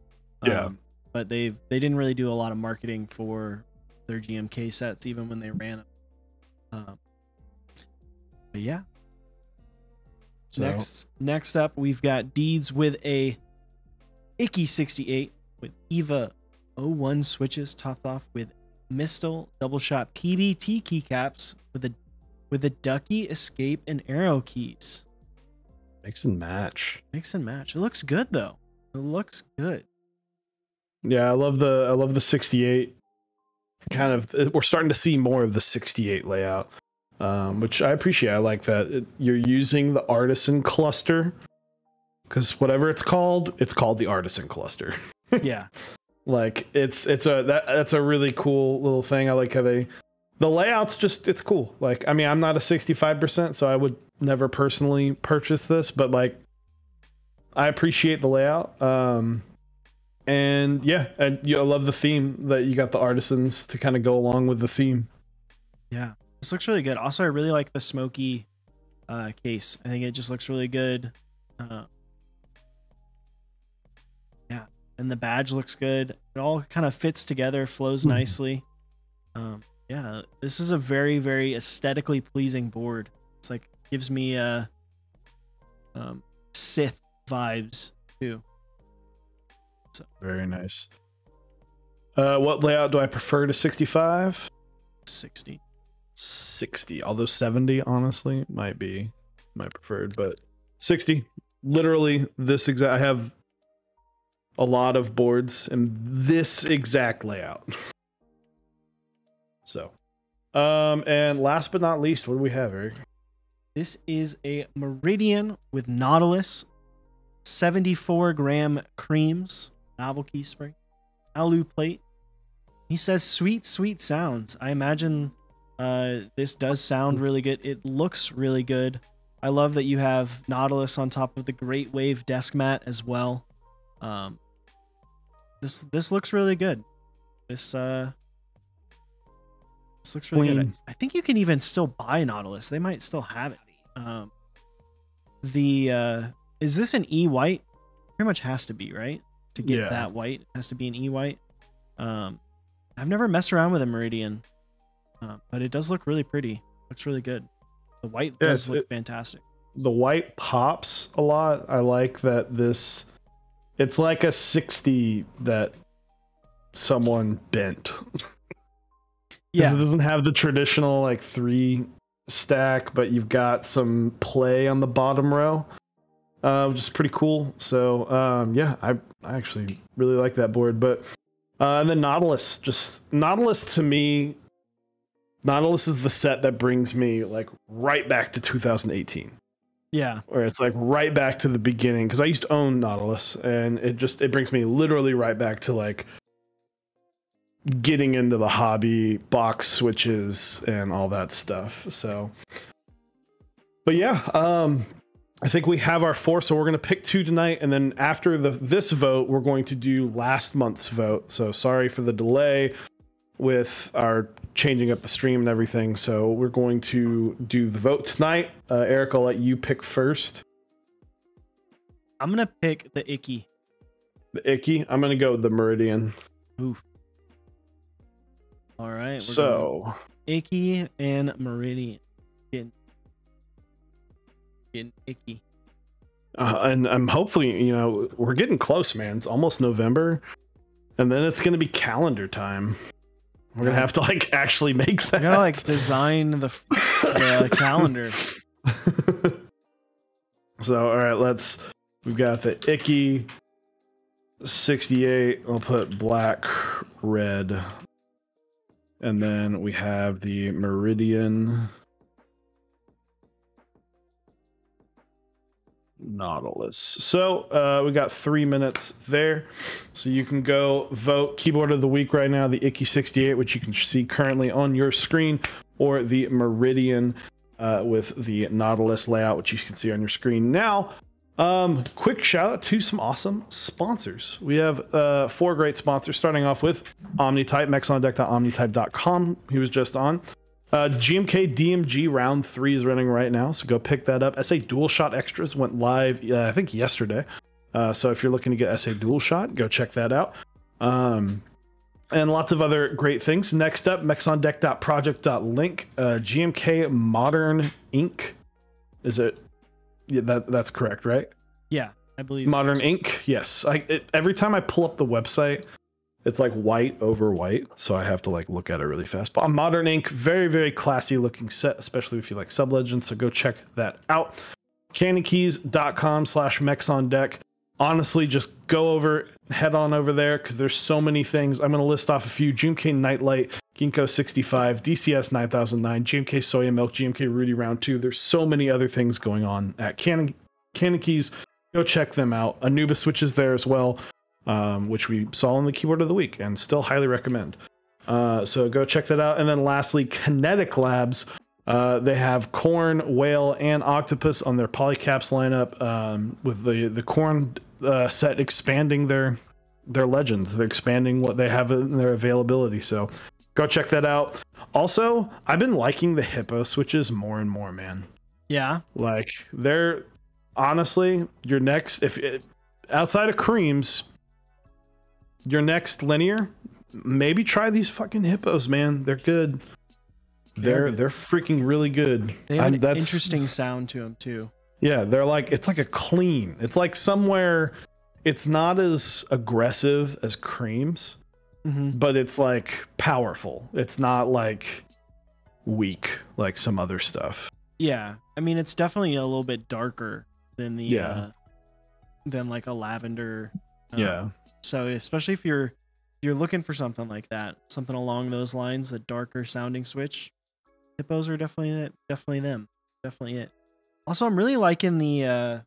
Yeah. But they didn't really do a lot of marketing for their GMK sets even when they ran them. But yeah. So. Next up, we've got Deeds with a Icky 68 with EVA 01 switches topped off with Mistel double shot PBT keycaps with a Ducky, Escape, and Arrow keys. Mix and match. It looks good though. It looks good. Yeah, I love the 68. Kind of, we're starting to see more of the 68 layout, which I appreciate. I like that you're using the Artisan cluster, because whatever it's called the Artisan cluster. Yeah, that's a really cool little thing. I like how the layout's it's cool. I mean, I'm not a 65%, so I would never personally purchase this, but I appreciate the layout. And yeah, I love the theme that you got the Artisans to kind of go along with the theme. Yeah, this looks really good. Also, I really like the smoky case. I think it just looks really good. Yeah, and the badge looks good. It all kind of fits together, flows nicely. Yeah, this is a very, very aesthetically pleasing board. It's gives me Sith vibes too. So. Very nice. What layout do I prefer to 65? 60. 60. Although 70, honestly, might be my preferred, but 60. Literally this exact. I have a lot of boards in this exact layout. So, and last but not least, what do we have, Eric? This is a Meridian with Nautilus, 74 gram creams, novel key spring, alu plate. He says sweet, sweet sounds. I imagine This does sound really good. It looks really good. I love that you have Nautilus on top of the Great Wave desk mat as well. This looks really good. This looks really good. I think you can even still buy Nautilus. They might still have it. Is this an E white? Pretty much has to be, right? To get that white, it has to be an E white. I've never messed around with a Meridian, but it does look really pretty. Looks really good. The white does look fantastic. The white pops a lot. I like that this. It's like a 60 that someone bent. Yeah, it doesn't have the traditional like 3 stack, but you've got some play on the bottom row, which is pretty cool. So yeah, I actually really like that board. But and then Nautilus to me, Nautilus is the set that brings me like right back to 2018. Yeah, where it's like right back to the beginning, because I used to own Nautilus, and it brings me literally right back to like getting into the hobby, box switches and all that stuff. So but yeah, I think we have our 4, so we're gonna pick 2 tonight, and then after this vote we're going to do last month's vote. So sorry for the delay with our changing up the stream and everything. So we're going to do the vote tonight. Eric, I'll let you pick first. I'm gonna pick the Icky. The Icky? I'm gonna go with the Meridian. Oof. All right. So Icky and Meridian. Getting Icky. And I'm hopefully, we're getting close, man. It's almost November, and then it's gonna be calendar time. We're gonna have to like actually make that. We're gonna like design the calendar. So all right, we've got the Icky 68. I'll put black, red, and then we have the Meridian Nautilus. So we got 3 minutes there, so you can go vote Keyboard of the Week right now, the Icky 68, which you can see currently on your screen, or the Meridian with the Nautilus layout, which you can see on your screen now. Quick shout out to some awesome sponsors. We have 4 great sponsors, starting off with Omnitype, mechsondeck.omnitype.com. He was just on. GMK DMG round 3 is running right now, so go pick that up. SA Dual Shot Extras went live, I think yesterday. So if you're looking to get SA Dual Shot, go check that out. And lots of other great things. Next up, mechsondeck.project.link. GMK Modern Ink. Is it? Yeah, that's correct, right? Yeah, I believe Modern Ink. Yes. Every time I pull up the website, it's like white over white, so I have to like look at it really fast. But on Modern Ink, very, very classy looking set, especially if you like Sub Legends, so go check that out. candykeys.com/mechsondeck. Honestly, just head on over there, because there's so many things. I'm going to list off a few. GMK Nightlight, Ginkgo 65, DCS 9009, GMK Soya Milk, GMK Rudy Round 2. There's so many other things going on at Candy Keys. Go check them out. Anubis switches there as well, which we saw in the Keyboard of the Week and still highly recommend. So go check that out. And then lastly, Kinetic Labs. They have Corn, Whale, and Octopus on their Polycaps lineup, with the Corn set expanding their legends. They're expanding what they have in their availability. So go check that out. Also, I've been liking the Hippo switches more and more, man. Yeah. Like, they're honestly your next, outside of creams, your next linear, maybe try these fucking Hippos, man. They're good. They're freaking really good. They have an interesting sound to them too. Yeah, it's like a clean. It's like somewhere, it's not as aggressive as creams, but it's like powerful. It's not like weak like some other stuff. Yeah, I mean, it's definitely a little bit darker than the than like a lavender. Yeah. So especially if you're looking for something like that, something along those lines, a darker sounding switch, Hippos are definitely them. Definitely it. Also, I'm really liking the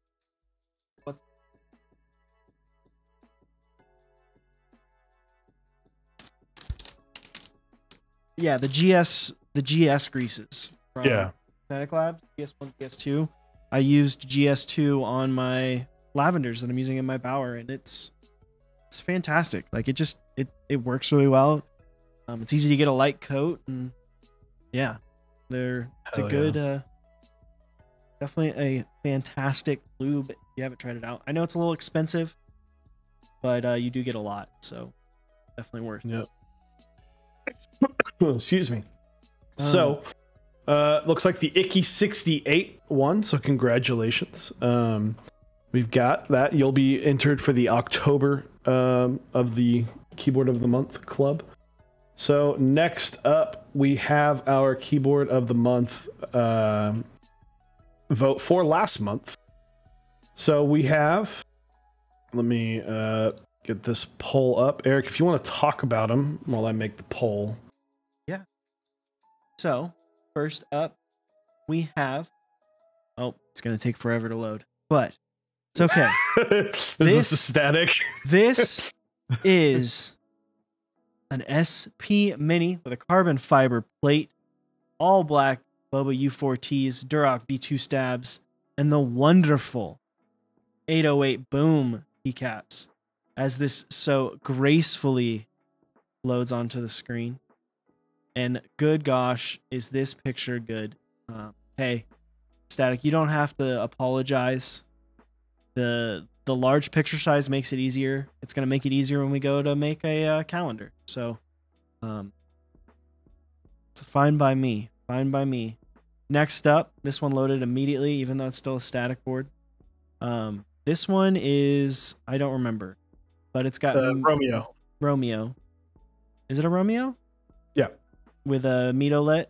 the the GS greases from Yeah. Static Labs, GS1, GS2. I used GS2 on my lavenders that I'm using in my bower, and it's fantastic. Like it works really well. It's easy to get a light coat, and yeah, it's a good, definitely a fantastic lube if you haven't tried it out. I know it's a little expensive, but you do get a lot, so definitely worth it. Yep. Excuse me. So, looks like the Icky 68 won, so congratulations. We've got that. You'll be entered for the October of the Keyboard of the Month Club. So next up, we have our Keyboard of the Month vote for last month. So we have, let me get this poll up. Eric, if you want to talk about them while I make the poll. Yeah. So first up, we have, oh, it's going to take forever to load, but it's okay. Is this a static? This is an SP Mini with a carbon fiber plate, all black Boba U4Ts, Duroc V2 stabs, and the wonderful 808 boom keycaps as this so gracefully loads onto the screen. And good gosh, is this picture good. Hey, Static, you don't have to apologize. The large picture size makes it easier. It's going to make it easier when we go to make a calendar. So it's fine by me. Fine by me. Next up, this one loaded immediately, even though it's still a static board. This one is, I don't remember, but it's got Romeo. Romeo. Is it a Romeo? Yeah. With a Mitolet?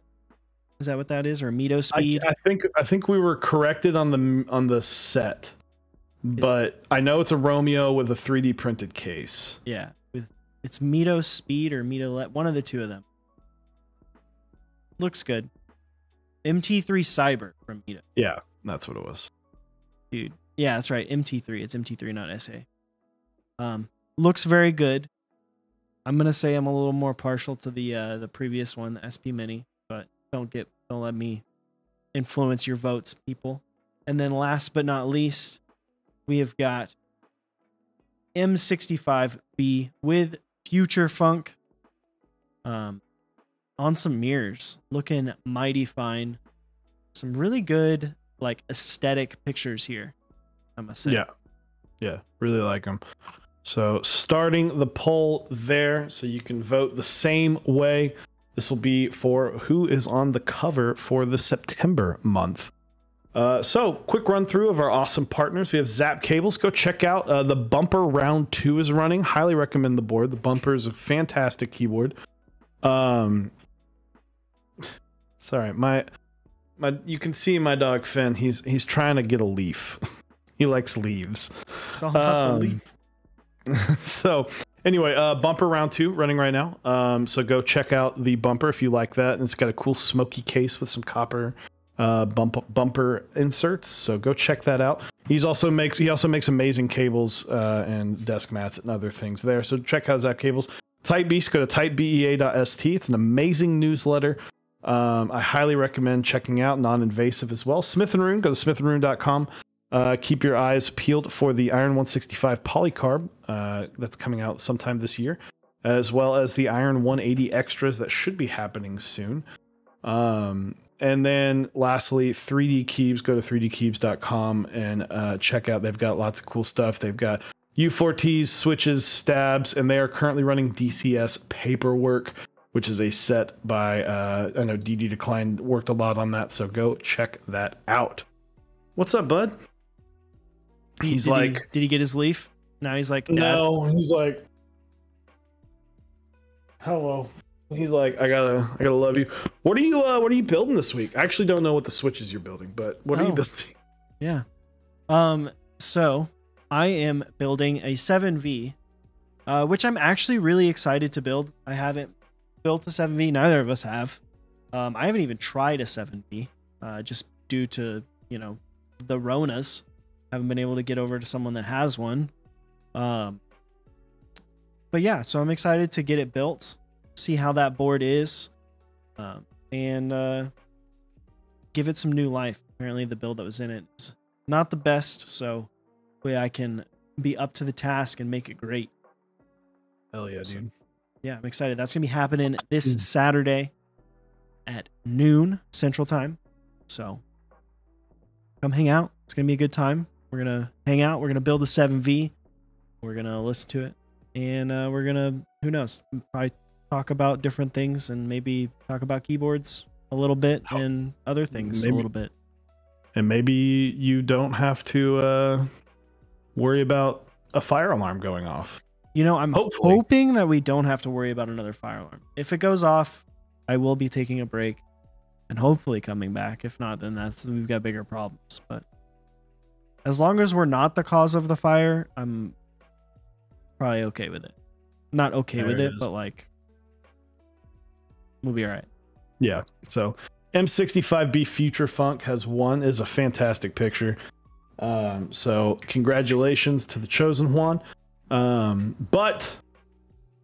Is that what that is? Or Mito speed? I think we were corrected on the set. But I know it's a Romeo with a 3D printed case. Yeah, it's Mito Speed or Mito, one of the two of them. Looks good. MT3 Cyber from Mito. Yeah, that's what it was. Dude, yeah, that's right. MT3. It's MT3, not SA. Looks very good. I'm gonna say I'm a little more partial to the previous one, the SP Mini, but don't let me influence your votes, people. And then last but not least, we have got M65B with Future Funk on some mirrors, looking mighty fine. Some really good, like, aesthetic pictures here, I must say. Yeah, really like them. So starting the poll there, so you can vote the same way. This will be for who is on the cover for the September month. So quick run through of our awesome partners. We have Zap Cables. Go check out the Bumper Round 2 is running. Highly recommend the board. The Bumper is a fantastic keyboard. Sorry, my you can see my dog Finn. He's trying to get a leaf. He likes leaves. It's all about the leaf. So anyway, Bumper Round 2 running right now. So go check out the Bumper if you like that. And it's got a cool smoky case with some copper bumper inserts, so go check that out. He also makes amazing cables and desk mats and other things there, so check out Zap Cables. Type Beast, go to typebea.st. It's an amazing newsletter. I highly recommend checking out, non-invasive as well. Smith & Rune, go to smithandrune.com. Keep your eyes peeled for the Iron 165 polycarb that's coming out sometime this year, as well as the Iron 180 extras that should be happening soon. And then lastly, 3D Keybs, go to 3dkeybs.com and check out. They've got lots of cool stuff. They've got U4Ts, switches, stabs, and they are currently running DCS Paperwork, which is a set by, I know DD Decline worked a lot on that, so go check that out. What's up, bud? Did he get his leaf? Now he's like, Dad. No, he's like, hello. He's like, I gotta love you. What are you building this week? I actually don't know what the switches you're building, but what are you building? Yeah. So I am building a 7V, which I'm actually really excited to build. I haven't built a 7V. Neither of us have. I haven't even tried a 7V, just due to, the Ronas. Haven't been able to get over to someone that has one. But yeah, so I'm excited to get it built. See how that board is. and give it some new life. Apparently the build that was in it is not the best, so hopefully I can be up to the task and make it great. Hell yeah, dude. Yeah, I'm excited. That's going to be happening this Saturday at noon Central Time. So come hang out. It's going to be a good time. We're going to hang out. We're going to build a 7V. We're going to listen to it. And we're going to, who knows, probably talk about different things and maybe talk about keyboards a little bit and other things a little bit. And maybe you don't have to worry about a fire alarm going off. You know, I'm hoping that we don't have to worry about another fire alarm. If it goes off, I will be taking a break and hopefully coming back. If not, then we've got bigger problems. But as long as we're not the cause of the fire, I'm probably okay with it. Not okay with it, but like we'll be all right. Yeah. So M65B Future Funk has won. Is a fantastic picture. So congratulations to the chosen one. But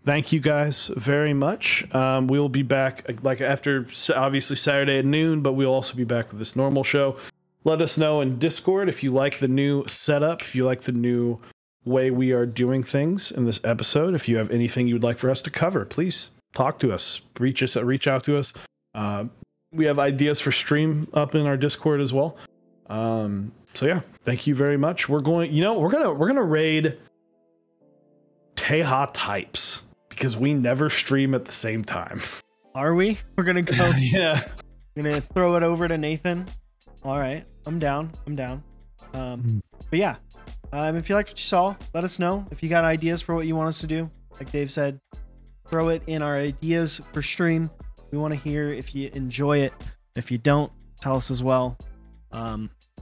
thank you guys very much. We will be back like after obviously Saturday at noon, but we'll also be back with this normal show. Let us know in Discord if you like the new setup, if you like the new way we are doing things in this episode. If you have anything you'd like for us to cover, please talk to us, reach out to us. We have ideas for stream up in our Discord as well. So yeah, thank you very much. We're gonna raid Teha types because we never stream at the same time. Are we? We're gonna go. Yeah. Gonna throw it over to Nathan. All right, I'm down. But yeah, if you liked what you saw, let us know. If you got ideas for what you want us to do, like Dave said, throw it in our ideas for stream. We want to hear if you enjoy it. If you don't, tell us as well.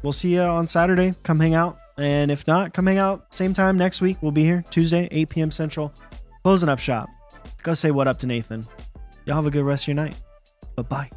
We'll see you on Saturday. Come hang out. And if not, come hang out same time next week. We'll be here Tuesday, 8 p.m. Central. Closing up shop. Go say what up to Nathan. Y'all have a good rest of your night. Bye-bye.